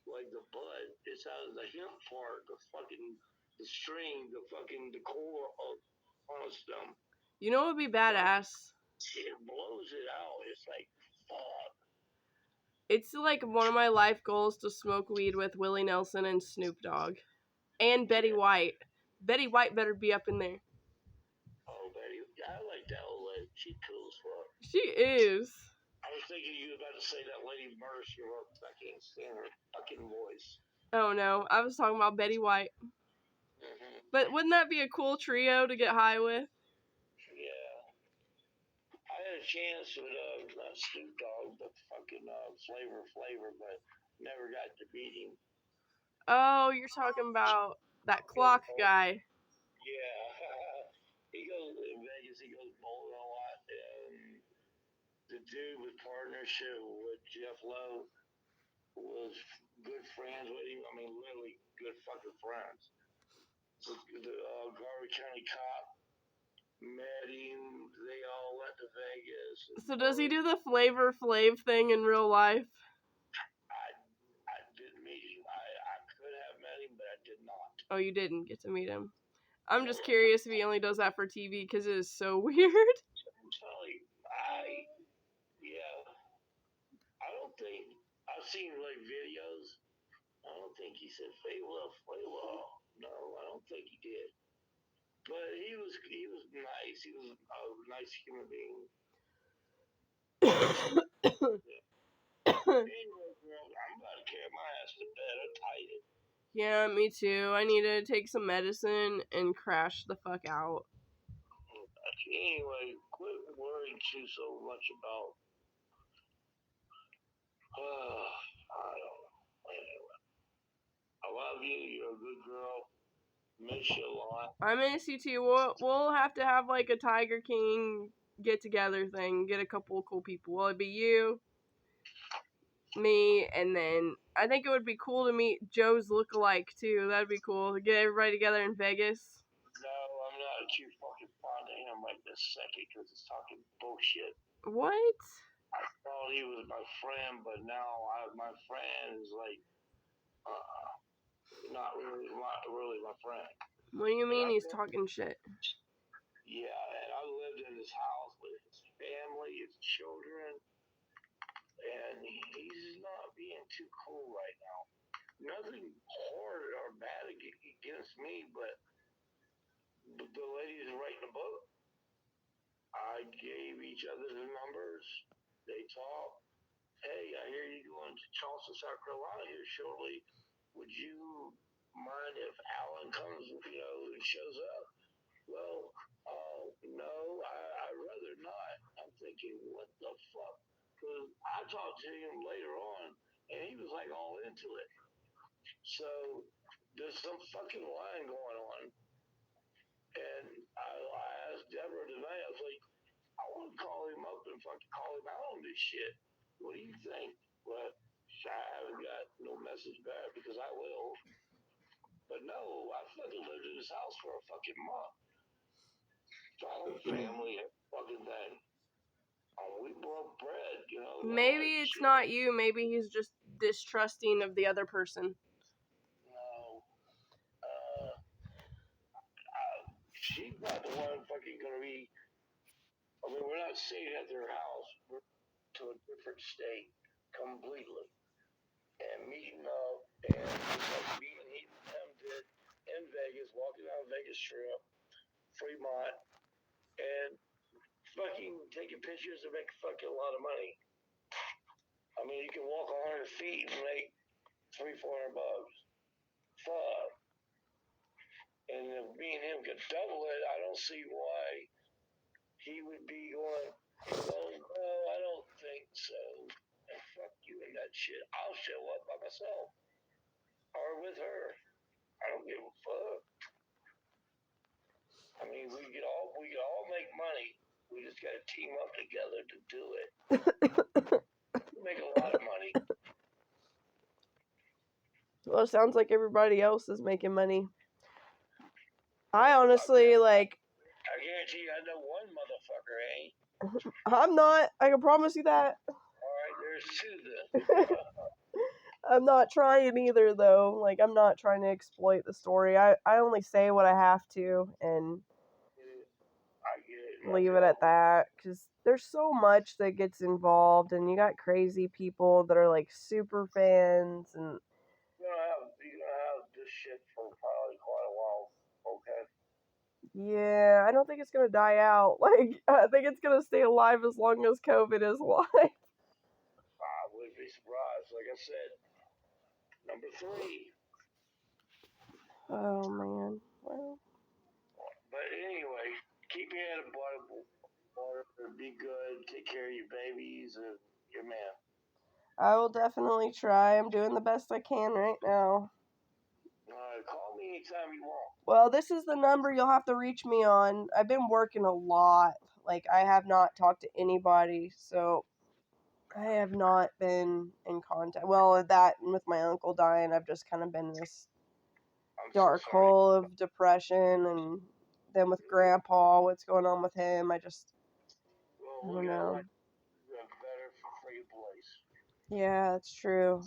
like the bud. It's out of the hemp part, the fucking the string, the core of on a stem. You know what would be badass? It blows it out. It's like fuck. It's like one of my life goals to smoke weed with Willie Nelson and Snoop Dogg. And Betty White. Betty White better be up in there. Oh, Betty, I like that old lady. She's cool as fuck. She is. I was thinking you were about to say that lady Murder She Wrote. I can't stand her fucking voice. Oh no, I was talking about Betty White. Mm-hmm. But wouldn't that be a cool trio to get high with? Yeah. I had a chance with not Snoop Dogg, but fucking Flavor, but never got to meet him. Oh, you're talking about that clock guy. Yeah. He goes in Vegas, he goes bowling a lot, and the dude with partnership with Jeff Lowe was good friends with him. I mean, literally good fucking friends. The Garvey County cop met him. They all went to Vegas. So does he do the Flavor Flav thing in real life? I didn't meet him. I could have met him, but I did not. Oh, you didn't get to meet him. I'm just curious if he only does that for TV because it is so weird. I'm telling you, yeah, I don't think, I've seen like videos. I don't think he said Flavor. No, I don't think he did. But he was nice. He was a nice human being. Anyway, girl, I'm about to carry my ass to bed. I'm tired. Yeah, me too. I need to take some medicine and crash the fuck out. Anyway, quit worrying too so much about. I don't know. Anyway, I love you. You're a good girl. Miss you a lot. I miss you too. We'll have to have like a Tiger King get together thing. Get a couple of cool people. Well, it'd be you, me, and then I think it would be cool to meet Joe's lookalike too. That'd be cool. Get everybody together in Vegas. No, I'm not too fucking fond of him right this second because he's talking bullshit. What? I thought he was my friend, but now my friend is like, not really my friend. What do you And mean he's talking shit? yeah, and I lived in his house with his family, his children, and he's not being too cool right now. Nothing hard or bad against me, but the ladies writing the book, I gave each other the numbers. They talked. Hey, I hear you going to Charleston, South Carolina here shortly. Would you mind if Allan comes, and shows up? Well, no, I'd rather not. I'm thinking, what the fuck? Because I talked to him later on, and he was like all into it. So there's some fucking line going on. And I asked Deborah tonight, I was like, I want to call him up and fucking call him out on this shit. What do you think? But I haven't got no message back because I will. But no, I fucking lived in his house for a fucking month. The whole family, fucking thing. We broke bread. Maybe it's not you. Maybe he's just distrusting of the other person. No. She's not the one fucking gonna be. I mean, we're not staying at their house. We're to a different state completely. And meeting up, and just like meeting him did in Vegas, walking down Vegas Strip, Fremont, and fucking taking pictures and make fucking a lot of money. I mean, you can walk 100 feet and make $300-400. Fuck. And if me and him could double it, I don't see why he would be going, well, no, I don't think so. And fuck you and that shit. I'll show up by myself or with her. I don't give a fuck. I mean, we could all make money. We just got to team up together to do it. We make a lot of money. Well, it sounds like everybody else is making money. I honestly, like... I guarantee you I know one motherfucker, ain't. I'm not. I can promise you that. Alright, there's two then. I'm not trying either, though. Like, I'm not trying to exploit the story. I only say what I have to and I get it. leave it at that. Because there's so much that gets involved, and you got crazy people that are, like, super fans, and... You're gonna have this shit for probably quite a while, okay? Yeah, I don't think it's gonna die out. Like, I think it's gonna stay alive as long as COVID is alive. I wouldn't be surprised. Like I said, number 3. Oh, man. Well... But anyway, keep your head above water, be good, take care of your babies, and your man. I will definitely try. I'm doing the best I can right now. Call me anytime you want. Well, this is the number you'll have to reach me on. I've been working a lot. Like, I have not talked to anybody, so I have not been in contact. Well, that and with my uncle dying, I've just kind of been in this dark hole of depression, and then with Grandpa, what's going on with him, I don't know. Better for your boys. Yeah, that's true.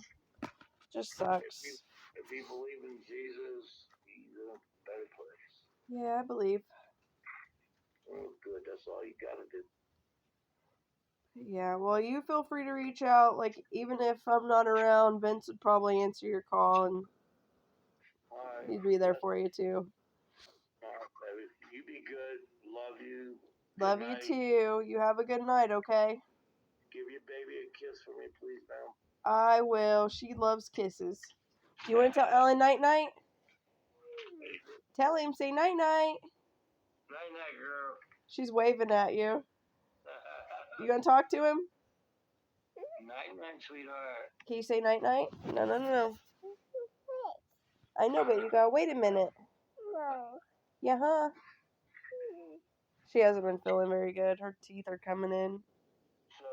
Just sucks. If you believe in Jesus, he's in a better place. Yeah, I believe. Oh, good. That's all you gotta do. Yeah, well, you feel free to reach out. Like, even if I'm not around, Vince would probably answer your call, and he'd be there for you, too. Baby. You be good. Love you. Love you, too. You have a good night, okay? Give your baby a kiss for me, please, ma'am. I will. She loves kisses. Do you want to tell Ellen night-night? Tell him, say night-night. Night-night, girl. She's waving at you. You gonna talk to him? Night-night, sweetheart. Can you say night-night? No. I know, but you gotta wait a minute. Yeah, huh? She hasn't been feeling very good. Her teeth are coming in. So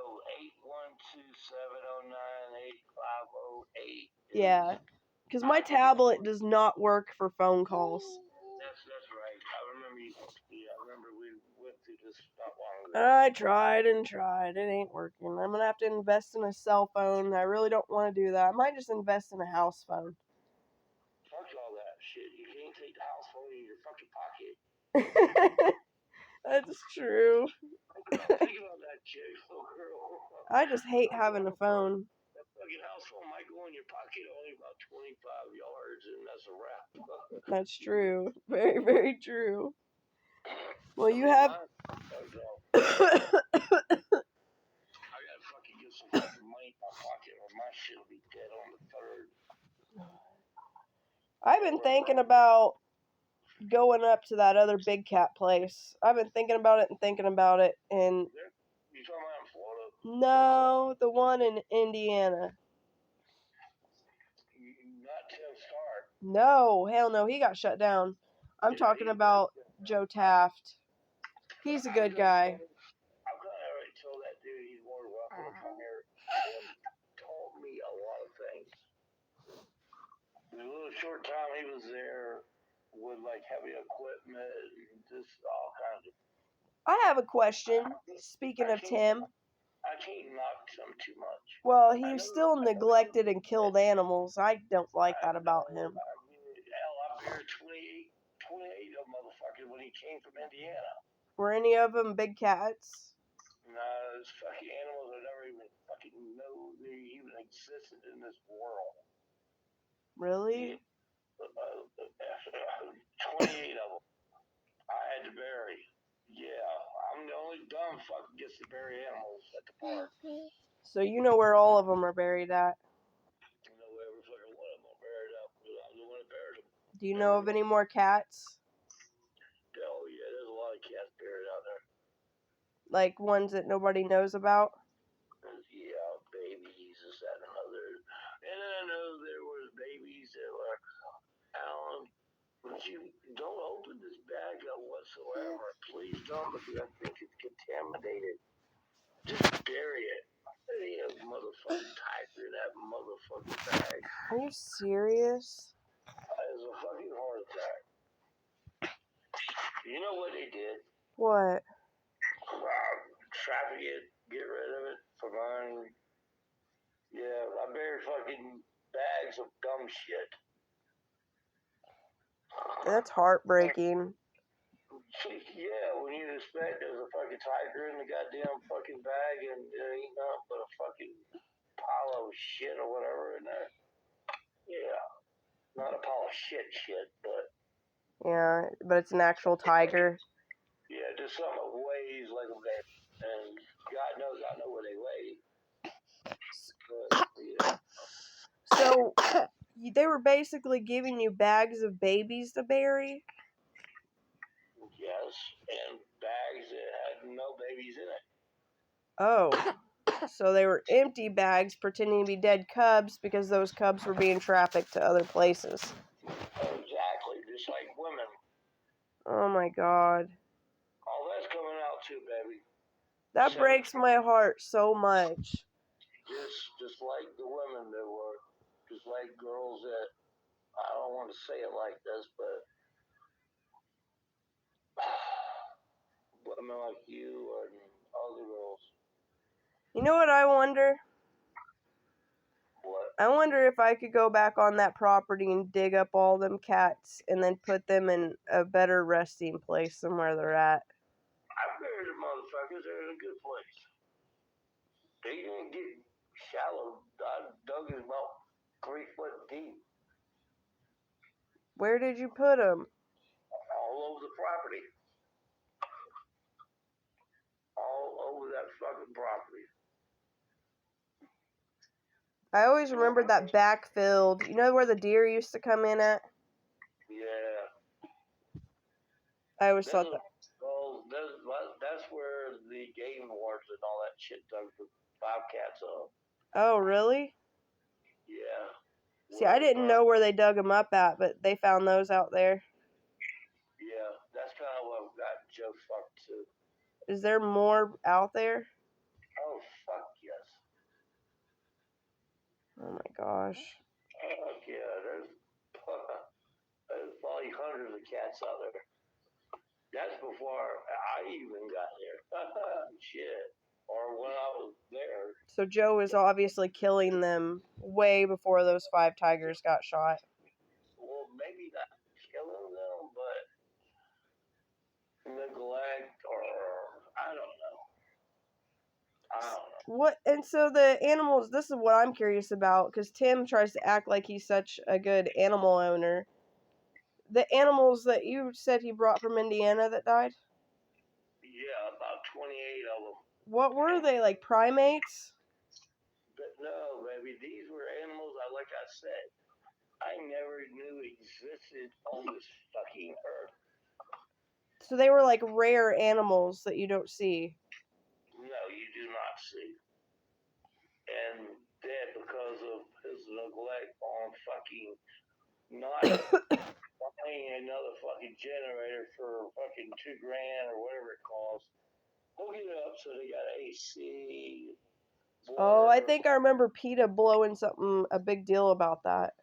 812-709-8508. Yeah. Because my tablet does not work for phone calls. That's right. I remember we went through this not long ago. I tried and tried. It ain't working. I'm going to have to invest in a cell phone. I really don't want to do that. I might just invest in a house phone. Fuck all that shit. You can't take the house phone in your fucking pocket. That's true. Think about that shit, little girl. I just hate having a phone. That fucking house phone might go in your pocket only about 25 yards, and that's a wrap. That's true. Very, very true. Well, you have... I gotta fucking get some fucking money in my pocket, or my shit will be dead on the 3rd. I've been thinking about going up to that other big cat place. I've been thinking about it, and You talking about it, about in Florida? no, the one in Indiana. Not Tim Stark. No, hell no, he got shut down. I'm talking about Joe Taft. He's a good guy. I'm gonna already tell that dude he's more welcome to come here. Tim taught me a lot of things. The little short time he was there with like heavy equipment and just all kinds of. I have a question. Speaking of Tim, I can't knock him too much. well, he still neglected and killed animals. I don't like that about him. Hell, I buried 28 of motherfuckers when he came from Indiana. Were any of them big cats? Nah, those fucking animals I never even fucking know they even existed in this world. Really? 28 of them. I had to bury. Yeah, I'm the only dumb fuck who gets to bury animals at the park. So you know where all of them are buried at? I know every fucking one of them are buried up, but I'm the one that buried them. Do you know of any more cats? Oh yeah, there's a lot of cats buried out there. Like ones that nobody knows about? Yeah, babies, this, that, and another. And then I know there was babies that were, Alan, but you don't open this bag up whatsoever. Please don't, because I think it's contaminated. Just bury it. Hey, motherfucking tiger in that motherfucking bag. Are you serious? It was a fucking heart attack. You know what they did? What? Traffic it, get rid of it for mine. Yeah, I buried fucking bags of dumb shit. That's heartbreaking. Yeah, when you expect there's a fucking tiger in the goddamn fucking bag and there ain't nothing but a fucking pile of shit or whatever in there. Yeah. Not a pile of shit, but. Yeah, but it's an actual tiger. Yeah, just something that weighs like a baby. And God knows I know where they weigh. But, yeah. So, they were basically giving you bags of babies to bury? Yes, and bags that had no babies in it. Oh, so they were empty bags pretending to be dead cubs because those cubs were being trafficked to other places. Exactly, just like women. Oh my God. All that's coming out too, baby. That breaks my heart so much. Just like the women that were, just like girls that, I don't want to say it like this, but women like you and other girls. You know what I wonder? What? I wonder if I could go back on that property and dig up all them cats and then put them in a better resting place than where they're at. I buried the motherfuckers. They're in a good place. They didn't get shallow. I dug it about 3 foot deep. Where did you put them? All over the property. All over that fucking property. I always remembered that backfield. You know where the deer used to come in at? Yeah. I always thought that. Well, that's where the game wardens and all that shit dug the bobcats up. Oh, really? Yeah. See, I didn't know where they dug them up at, but they found those out there. I've got Joe fucked too. Is there more out there? Oh, fuck yes. Oh my gosh. Fuck yeah, there's probably hundreds of cats out there. That's before I even got there. Shit. Or when I was there. So Joe was obviously killing them way before those 5 tigers got shot. Well, maybe not killing them, but neglect or I don't know. What? And so the animals, this is what I'm curious about, because Tim tries to act like he's such a good animal owner. The animals that you said he brought from Indiana that died? Yeah, about 28 of them. What were they, like primates? But no, baby, these were animals, like I said, I never knew existed on this fucking earth. So they were like rare animals that you don't see. No, you do not see. And dead because of his neglect on fucking not buying another fucking generator for fucking $2,000 or whatever it costs. Hook it up so they got AC. Oh, I Water, think I remember PETA blowing a big deal about that.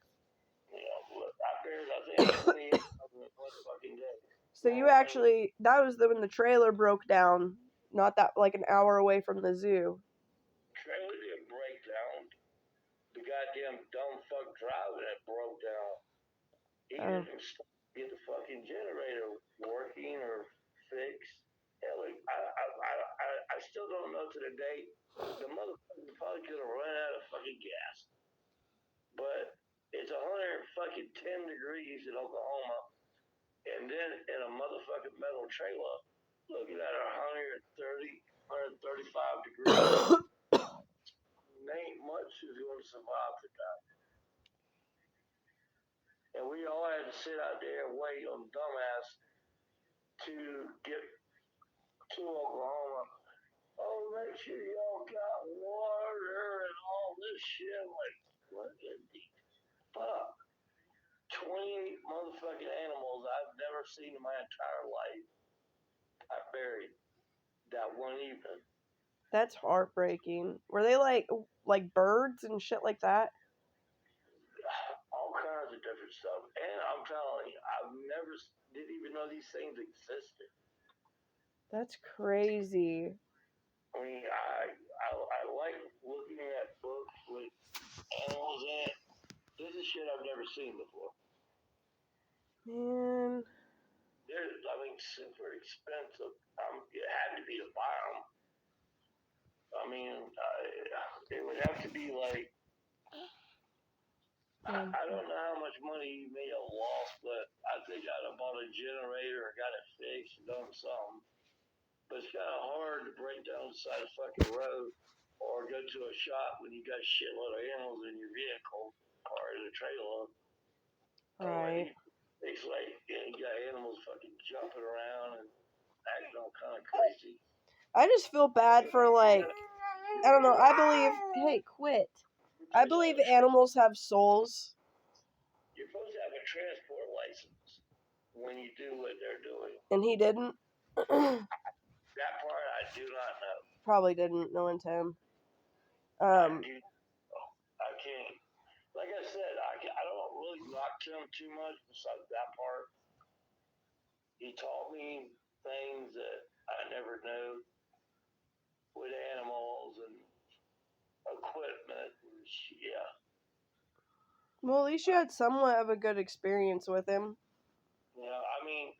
you know, I buried, I think, 28 of them in one fucking day. So you actually, that was when the trailer broke down, not that, like an hour away from the zoo. Trailer didn't break down. The goddamn dumb fuck driving it broke down. He didn't get the fucking generator working or fixed. Hell, I still don't know to the day. The motherfucker probably could have run out of fucking gas. But it's 110 degrees in Oklahoma, and then in a motherfucking metal trailer, looking at 135 degrees. Ain't much is going to survive the night. And we all had to sit out there and wait on dumbass to get to Oklahoma. Oh, make sure y'all got water and all this shit. Like, what in the fuck? 28 motherfucking animals I've never seen in my entire life. I buried that one evening. That's heartbreaking. Were they like birds and shit like that? All kinds of different stuff. And I'm telling you, I've never didn't even know these things existed. That's crazy. I mean, I like looking at books with animals in it. This is shit I've never seen before. Man. They're, I mean, super expensive. It had to be to buy them. I mean, it would have to be like, I don't know how much money he may have lost, but I think I'd have bought a generator or got it fixed and done something. But it's kind of hard to break down the side of the fucking road or go to a shop when you got a shitload of animals in your vehicle or in a trailer. Right. It's like you got animals fucking jumping around and acting all kind of crazy. I just feel bad for I don't know. I believe. Hey, quit. I believe animals have souls. You're supposed to have a transport license when you do what they're doing. And he didn't. That part I do not know. Probably didn't, knowing Tim. I can't. Like I said, I don't really knock Tim too much besides that part. He taught me things that I never knew with animals and equipment and yeah. Well, at least you had somewhat of a good experience with him. You know, I mean,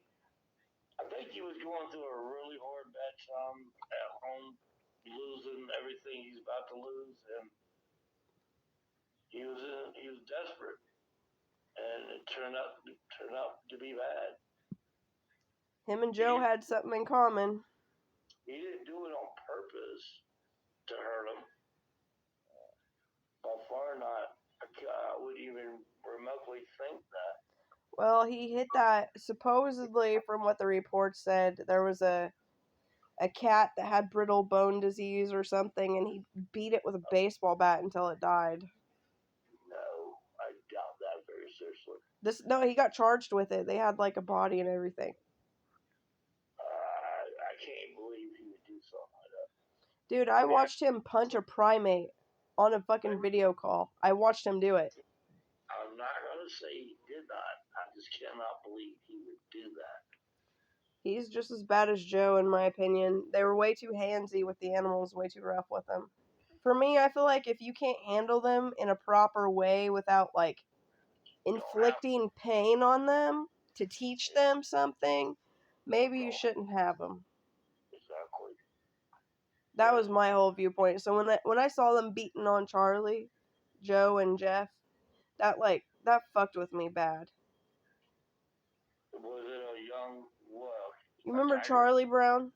I think he was going through a really hard bad time at home, losing everything he's about to lose, and he was desperate, and it turned out to be bad. Him and Joe had something in common. He didn't do it on purpose to hurt him. By far not. I would even remotely think that. Well, he hit that, supposedly, from what the report said, there was a cat that had brittle bone disease or something, and he beat it with a baseball bat until it died. No, I doubt that very seriously. No, he got charged with it. They had like a body and everything. Dude, I watched him punch a primate on a fucking video call. I watched him do it. I'm not gonna say he did not. I just cannot believe he would do that. He's just as bad as Joe, in my opinion. They were way too handsy with the animals, way too rough with them. For me, I feel like if you can't handle them in a proper way without, like, inflicting pain on them to teach them something, maybe you shouldn't have them. Exactly. That was my whole viewpoint. So when I saw them beating on Charlie, Joe, and Jeff, that fucked with me bad. Was it a young, well, You a remember tiger? Charlie Brown?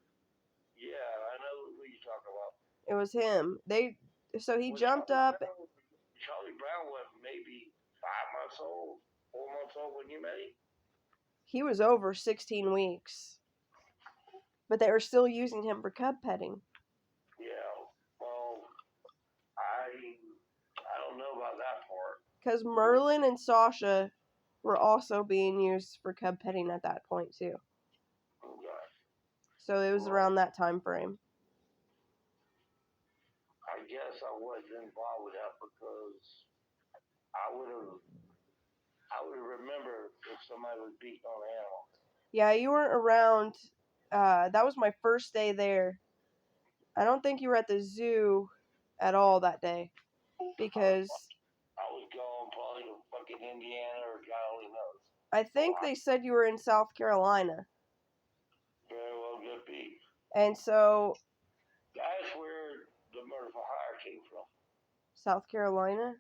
Yeah, I know who you're talking about. It was him. He Was jumped up. Charlie Brown was maybe 5 months old, 4 months old when you met him? He was over 16 weeks. But they were still using him for cub petting. Yeah, well, I don't know about that part. Because Merlin and Sasha were also being used for cub petting at that point, too. Okay. So it was around that time frame. I guess I wasn't involved with that because I would have remembered if somebody was beating on an animal. Yeah, you weren't around. That was my first day there. I don't think you were at the zoo at all that day. Because I was gone probably to fucking Indiana or God only knows. I think they said you were in South Carolina. Very well could be. And so... That's where the murder for hire came from. South Carolina?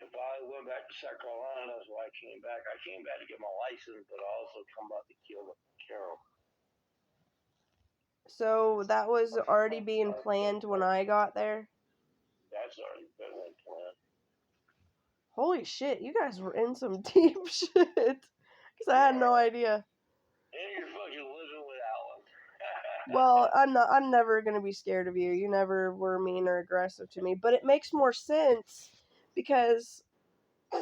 If I went back to South Carolina, that's why I came back. I came back to get my license, but I also come back to kill Carol. So that was already being planned when I got there? That's already been planned. Holy shit, you guys were in some deep shit. Because I had no idea. And you're fucking living with Allan. Well, I'm never going to be scared of you. You never were mean or aggressive to me. But it makes more sense because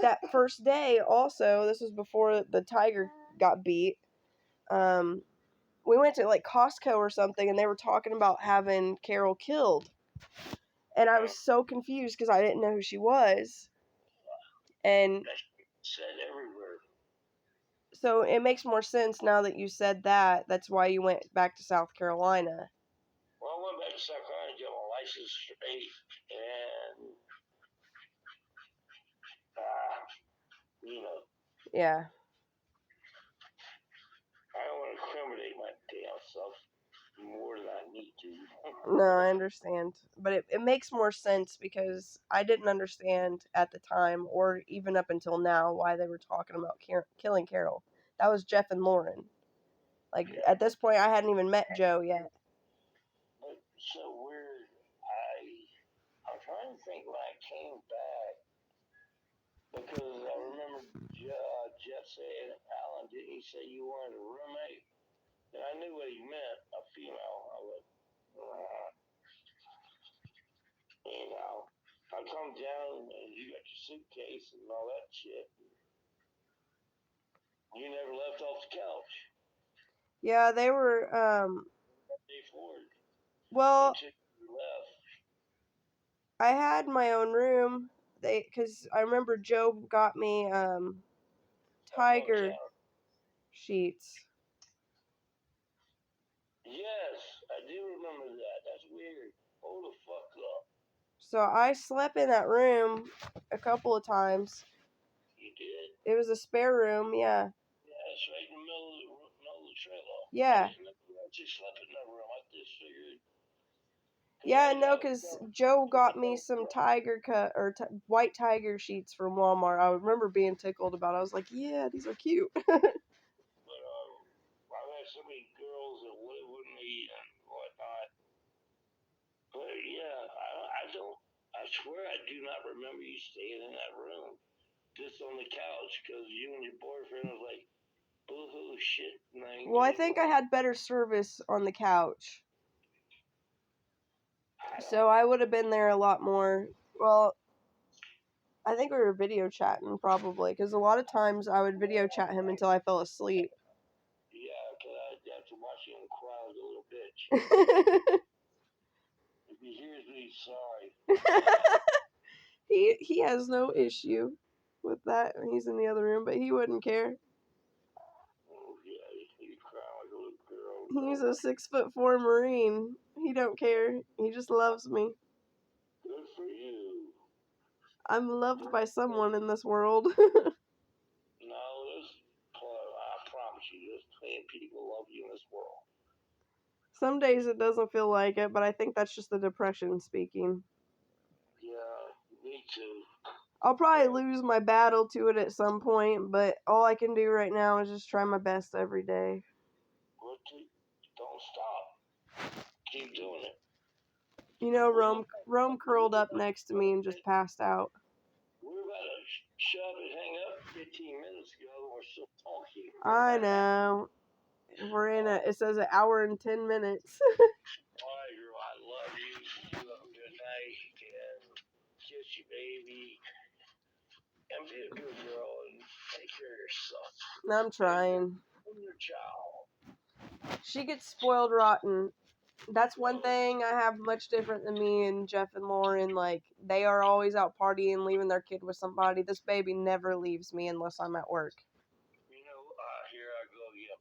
that first day also, this was before the tiger got beat, we went to like Costco or something and they were talking about having Carol killed. And I was so confused because I didn't know who she was. And said everywhere. So it makes more sense now that you said that. That's why you went back to South Carolina. Well, I went back to South Carolina to get my license straight, and Yeah. I don't want to incriminate my damn self more than I need to. No, I understand. But it makes more sense because I didn't understand at the time or even up until now why they were talking about killing Carol. That was Jeff and Lauren. Like, at this point, I hadn't even met Joe yet. But so weird. I'm trying to think when I came back because I remember Jeff saying, Allan, didn't he say you wanted a roommate? And I knew what he meant, a female. I was I come down and you got your suitcase and all that shit. You never left off the couch. Yeah, they were, Day forward. well, You left. I had my own room. Because I remember Joe got me, tiger sheets. Yes, I do remember that. That's weird. Hold the fuck up. So I slept in that room a couple of times. You did? It was a spare room, yeah. Yeah, it's right in the middle of the trailer. Yeah. I didn't know you slept in that room. I just figured. Yeah, no, because Joe got me some white tiger sheets from Walmart. I remember being tickled about it. I was like, yeah, these are cute. But I've had so many girls that live with me and whatnot. But yeah, I swear I do not remember you staying in that room. Just on the couch because you and your boyfriend was like, boo-hoo, shit. Well, I think I had better service on the couch. So I would have been there a lot more. Well, I think we were video chatting probably, because a lot of times I would video chat him until I fell asleep. Yeah, because I'd have to watch him cry like a little bitch. he hears me, sorry. He has no issue with that. He's in the other room, but he wouldn't care. Oh, yeah, he's crying like a little girl. He's a 6'4" Marine. He don't care. He just loves me. Good for you. I'm loved by someone in this world. No, I promise you, there's plenty of people love you in this world. Some days it doesn't feel like it, but I think that's just the depression speaking. Yeah, me too. I'll probably lose my battle to it at some point, but all I can do right now is just try my best every day. Well, don't stop. Keep doing it. You know, Rome curled up next to me and just passed out. We're about to shut up and hang up 15 minutes ago. We're still talking. I know. It says an hour and 10 minutes. All right, girl, I love you. You have a good night, and kiss you, baby. And be a good girl and take care of yourself. I'm trying. I'm your child. She gets spoiled rotten. That's one thing I have much different than me and Jeff and Lauren. Like, they are always out partying, leaving their kid with somebody. This baby never leaves me unless I'm at work. You know, here I go again.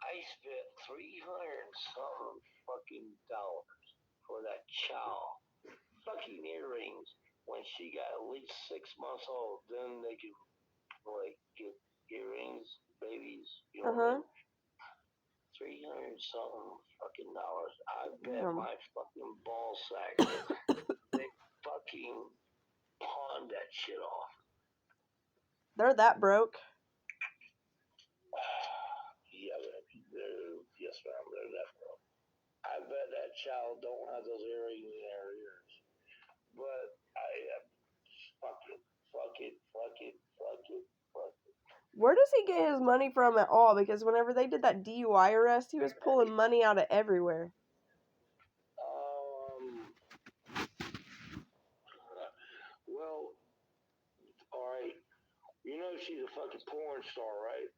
I spent $300 and some fucking dollars for that child. Fucking earrings when she got at least 6 months old. Then they could, like, get earrings, babies, you know what I mean? 300 and something fucking dollars. I bet my fucking ball sack they fucking pawned that shit off. They're that broke. Yeah, yes, ma'am, they're that broke. I bet that child don't have those earrings in her ears. But fuck it. Where does he get his money from at all? Because whenever they did that DUI arrest, he was pulling money out of everywhere. Well, alright. You know she's a fucking porn star, right?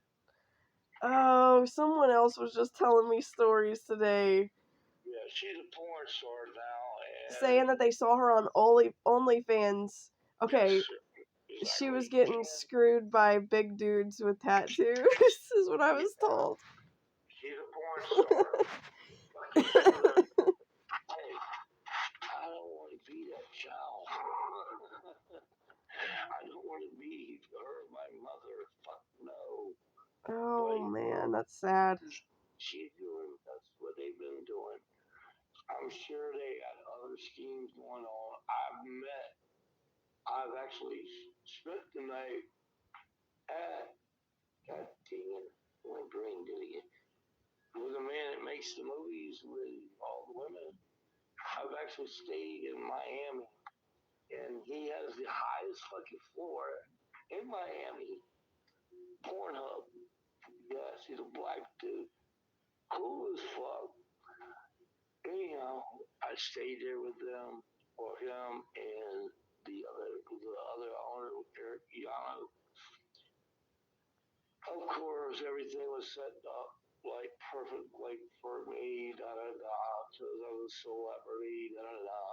Oh, someone else was just telling me stories today. Yeah, she's a porn star now. And saying that they saw her on OnlyFans. Okay, yes, exactly. she was getting screwed by big dudes with tattoos, is what I was told. She's a porn star. Hey, I don't want to be that child. I don't want to be her, my mother. Fuck no. Oh, man, that's sad. She's doing, that's what they've been doing. I'm sure they got other schemes going on. I've actually spent the night at, God dang it, my brain did it again, with a man that makes the movies with all the women. I've actually stayed in Miami, and he has the highest fucking floor in Miami. Pornhub. Yes, he's a black dude. Cool as fuck. Anyhow, I stayed there with them, or him, and the other owner, Eric Yano. Of course, everything was set up like perfect, like for me, da da da, because I was a celebrity, da da da.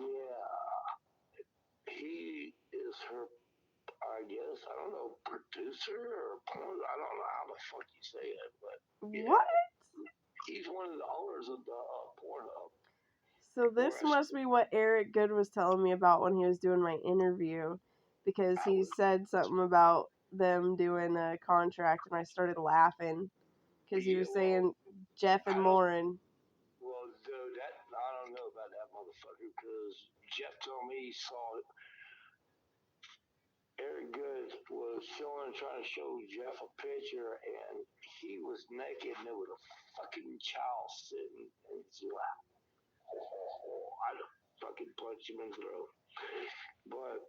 Yeah, he is her, I guess, I don't know, producer or porn, I don't know how the fuck you say it, but yeah. What? He's one of the owners of the Pornhub. So this must be what Eric Good was telling me about when he was doing my interview, because he said something about them doing a contract, and I started laughing because he was saying Jeff and Lauren. Well, dude, I don't know about that motherfucker, because Jeff told me he saw it. Eric Good was trying to show Jeff a picture, and he was naked, and there was a fucking child sitting in his lap. I'd fucking punch him in the throat. But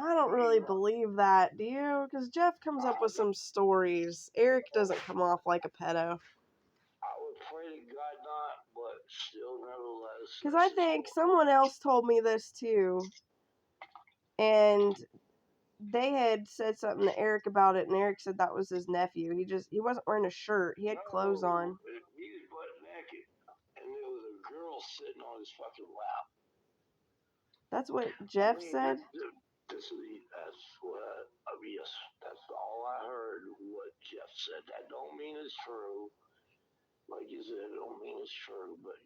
I don't really believe that, do you? Because Jeff comes up with some stories. Eric doesn't come off like a pedo. I would pray to God not, but still, nevertheless. Because I think someone else told me this too, and they had said something to Eric about it, and Eric said that was his nephew. He wasn't wearing a shirt. He had clothes on. He was butt naked, and there was a sitting on his fucking lap. That's what Jeff said? That's what, yes, that's all I heard, what Jeff said. That don't mean it's true. Like you said, it don't mean it's true, but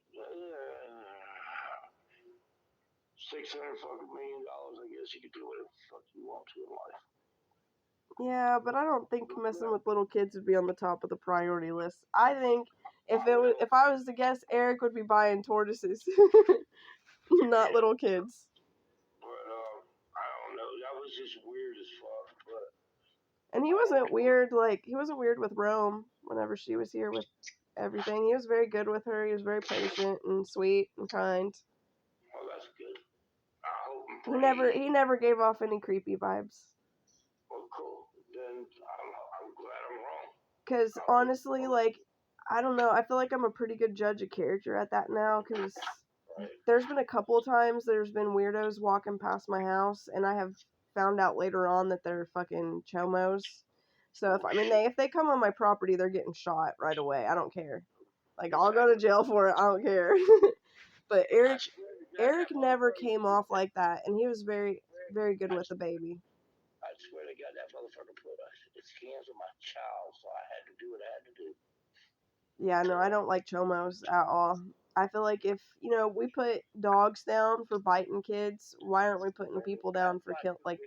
$600 fucking million, I guess you can do whatever the fuck you want to in life. Yeah, but I don't think messing with little kids would be on the top of the priority list. I think if I was to guess, Eric would be buying tortoises, not little kids. But I don't know. That was just weird as fuck. But and he wasn't weird. Like he wasn't weird with Rome whenever she was here with everything. He was very good with her. He was very patient and sweet and kind. Well, that's good. I hope He never gave off any creepy vibes. Well, cool. Then I'm glad I'm wrong. Because honestly, like, I don't know. I feel like I'm a pretty good judge of character at that now. Because there's been a couple of times there's been weirdos walking past my house, and I have found out later on that they're fucking chomos. So if they come on my property, they're getting shot right away. I don't care. Like I'll go to jail for it. I don't care. But Eric never came off like that, and he was very, very good with the baby. I swear to God, that motherfucker put his hands on my child, so I had to do what I had to do. Yeah, no, I don't like chomos at all. I feel like if, we put dogs down for biting kids, why aren't we putting people down for kill? Like,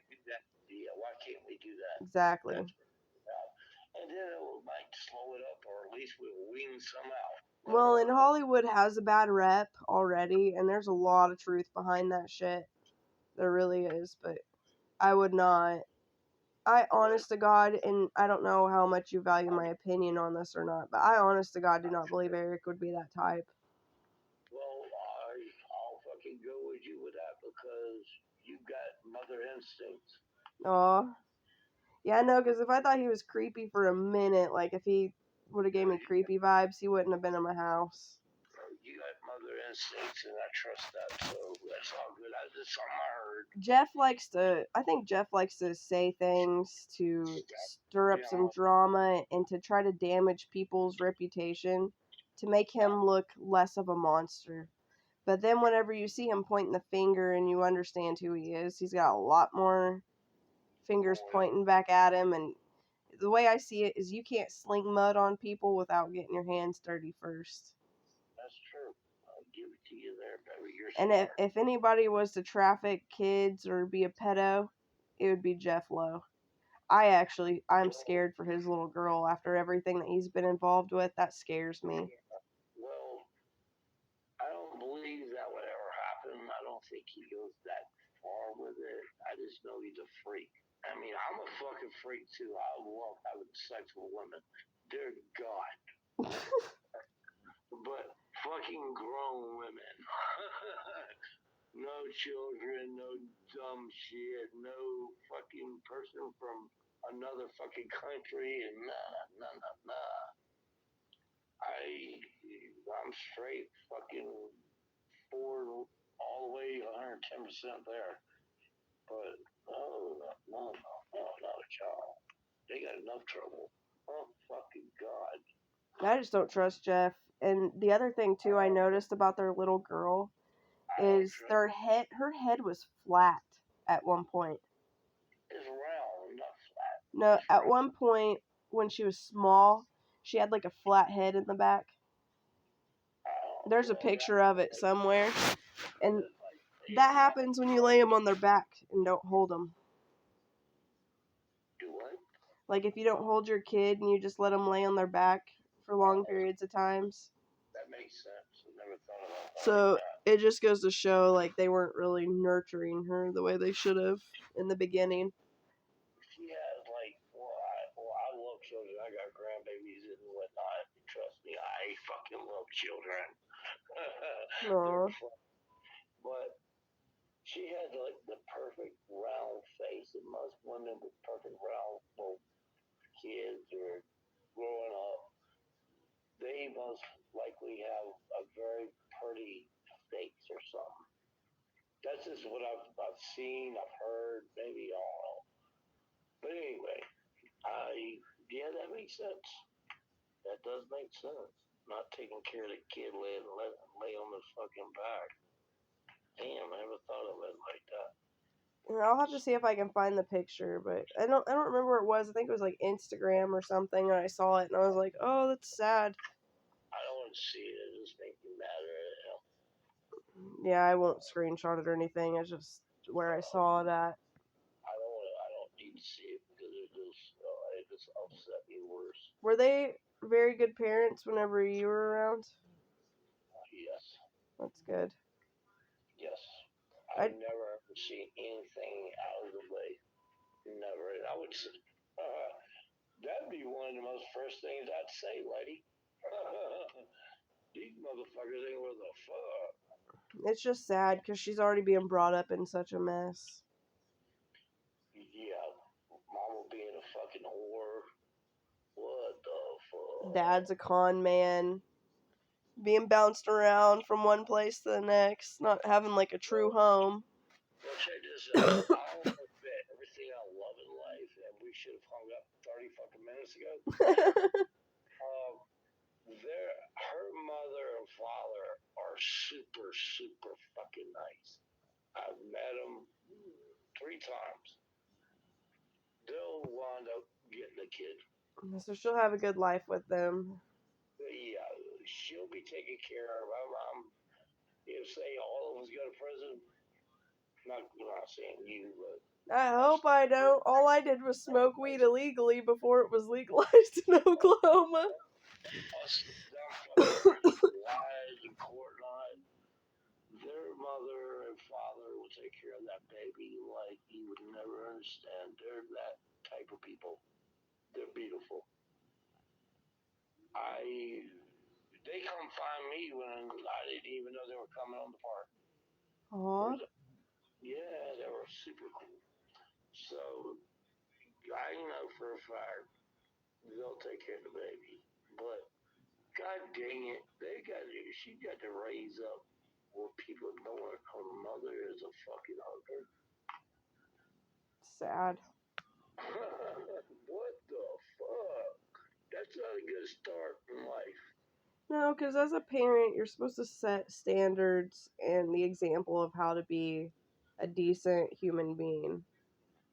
yeah, why can't we do that? Exactly. And then it might slow it up, or at least we'll wean some out. Well, and Hollywood has a bad rep already, and there's a lot of truth behind that shit. There really is, but I would not. I, honest to God, and I don't know how much you value my opinion on this or not, but I, honest to God, do not believe Eric would be that type. Well, I'll fucking go with you with that because you got mother instincts. Aw. Yeah, no, because if I thought he was creepy for a minute, like if he would have gave me creepy vibes, he wouldn't have been in my house. You got mother instincts, and I trust that, so that's all good. That's something I heard. I think Jeff likes to say things to stir up some drama and to try to damage people's reputation to make him look less of a monster. But then whenever you see him pointing the finger and you understand who he is, he's got a lot more fingers pointing back at him. And the way I see it is you can't sling mud on people without getting your hands dirty first. That's true. I'll give it to you there, baby. You're and smart. if anybody was to traffic kids or be a pedo, it would be Jeff Lowe. I'm scared for his little girl after everything that he's been involved with. That scares me. Well, I don't believe that would ever happen. I don't think he goes that far with it. I just know he's a freak. I mean, I'm a fucking freak too. I love having sex with women. Dear God. But fucking grown women. No children, no dumb shit, no fucking person from another fucking country, and nah. I'm straight fucking forward all the way 110% there. But no, not a child. They got enough trouble. Oh fucking God. I just don't trust Jeff. And the other thing too I noticed about their little girl is her head was flat at one point. It's round, not flat. No, at one point when she was small, she had like a flat head in the back. There's a picture of it somewhere. And that happens when you lay them on their back and don't hold them. Do what? Like if you don't hold your kid and you just let them lay on their back for long periods of times. That makes sense. I never thought about that. So it just goes to show like they weren't really nurturing her the way they should have in the beginning. Yeah, like, I love children. I got grandbabies and whatnot. Trust me, I fucking love children. They're fun. But she had like the perfect round face, and most women with perfect round little kids or growing up, they most likely have a very pretty face or something. That's just what I've seen, I've heard, maybe I don't know. But anyway, yeah, that makes sense. That does make sense. not taking care of the kid, lay on the fucking back. Damn, I never thought of it like that. I'll have to see if I can find the picture, but I don't remember where it was. I think it was like Instagram or something, and I saw it and I was like, oh, that's sad. I don't want to see it. It just makes me mad right now. Yeah, I won't screenshot it or anything. It's just where I saw it at. I don't need to see it because it just upset me worse. Were they very good parents whenever you were around? Yes. That's good. Yes. I've never ever seen anything out of the way. Never. And I would say, that'd be one of the most first things I'd say, lady. These motherfuckers ain't worth a fuck. It's just sad because she's already being brought up in such a mess. Yeah. Mama being a fucking whore. What the fuck? Dad's a con man. Being bounced around from one place to the next. Not having like a true home. Well, check this out. I'll bet everything I love in life, and we should have hung up 30 fucking minutes ago. Her mother and father are super, super fucking nice. I've met them 3 times. They'll wind up getting a kid. So she'll have a good life with them. Yeah, she'll be taken care of. If say all of us go to prison, not saying you, but I hope I don't. All I did was smoke weed illegally before it was legalized in Oklahoma. Us dumb fucking lies in court and all that. Their mother and father will take care of that baby like you would never understand. They're that type of people. They're beautiful. They come find me when I didn't even know they were coming on the park. Aww. Yeah, they were super cool. So I know for a fact they'll take care of the baby. But god dang it, she got to raise up where people knowing her mother is a fucking hooker. Sad. What the fuck? That's not a good start in life. No, because as a parent, you're supposed to set standards and the example of how to be a decent human being.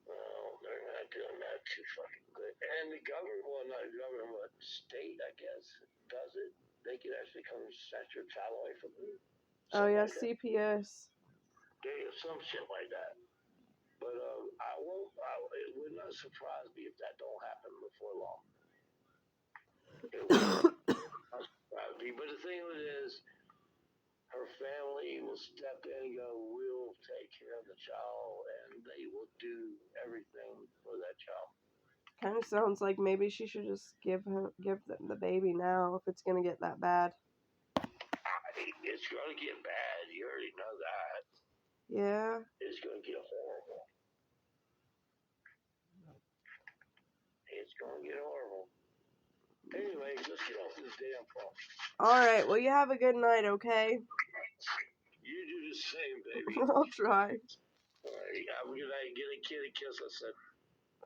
Well, they're not doing that too fucking good. And the government, well, not the government, but the state, I guess, does it. They can actually come and snatch your child away from you. Oh, yeah, Like CPS. Some shit like that. But it would not surprise me if that don't happen before long. It would not surprise me. But the thing of it is, her family will step in and go, we'll take care of the child, and they will do everything for that child. Kind of sounds like maybe she should just give them the baby now if it's gonna get that bad. It's gonna get bad. You already know that. Yeah. It's gonna get horrible. It's gonna get horrible. Anyway, let's get off this damn phone. Alright, well, you have a good night, okay? You do the same, baby. I'll try. Alright, I'm gonna get a kid a kiss, I said.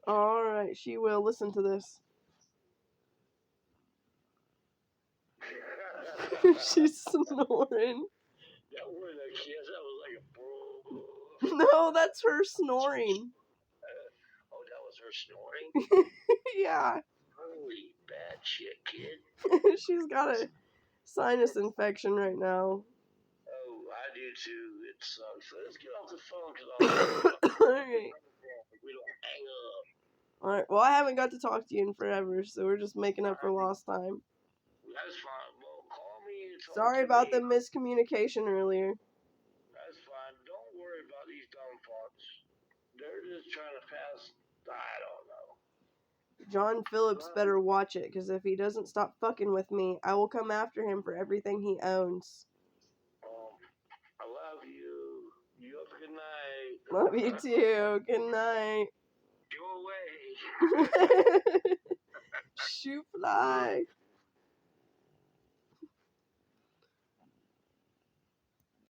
Alright, she will. Listen to this. She's snoring. That wasn't a kiss, that was like a bro. No, that's her snoring. Oh, that was her snoring? Yeah. Holy bad shit, kid. She's got a sinus infection right now. Oh, I do too. It sucks. So let's get off the phone because Alright. We don't hang up. Alright, well, I haven't got to talk to you in forever, so we're just making up for lost time. That's fine. Well, call me and talk Sorry to about me. the miscommunication earlier. That's fine. Don't worry about these dumb fucks. They're just trying to pass. I don't know. John Phillips better watch it, because if he doesn't stop fucking with me, I will come after him for everything he owns. I love you. You have a good night. Love you too. Good night. Go away. Shoot fly.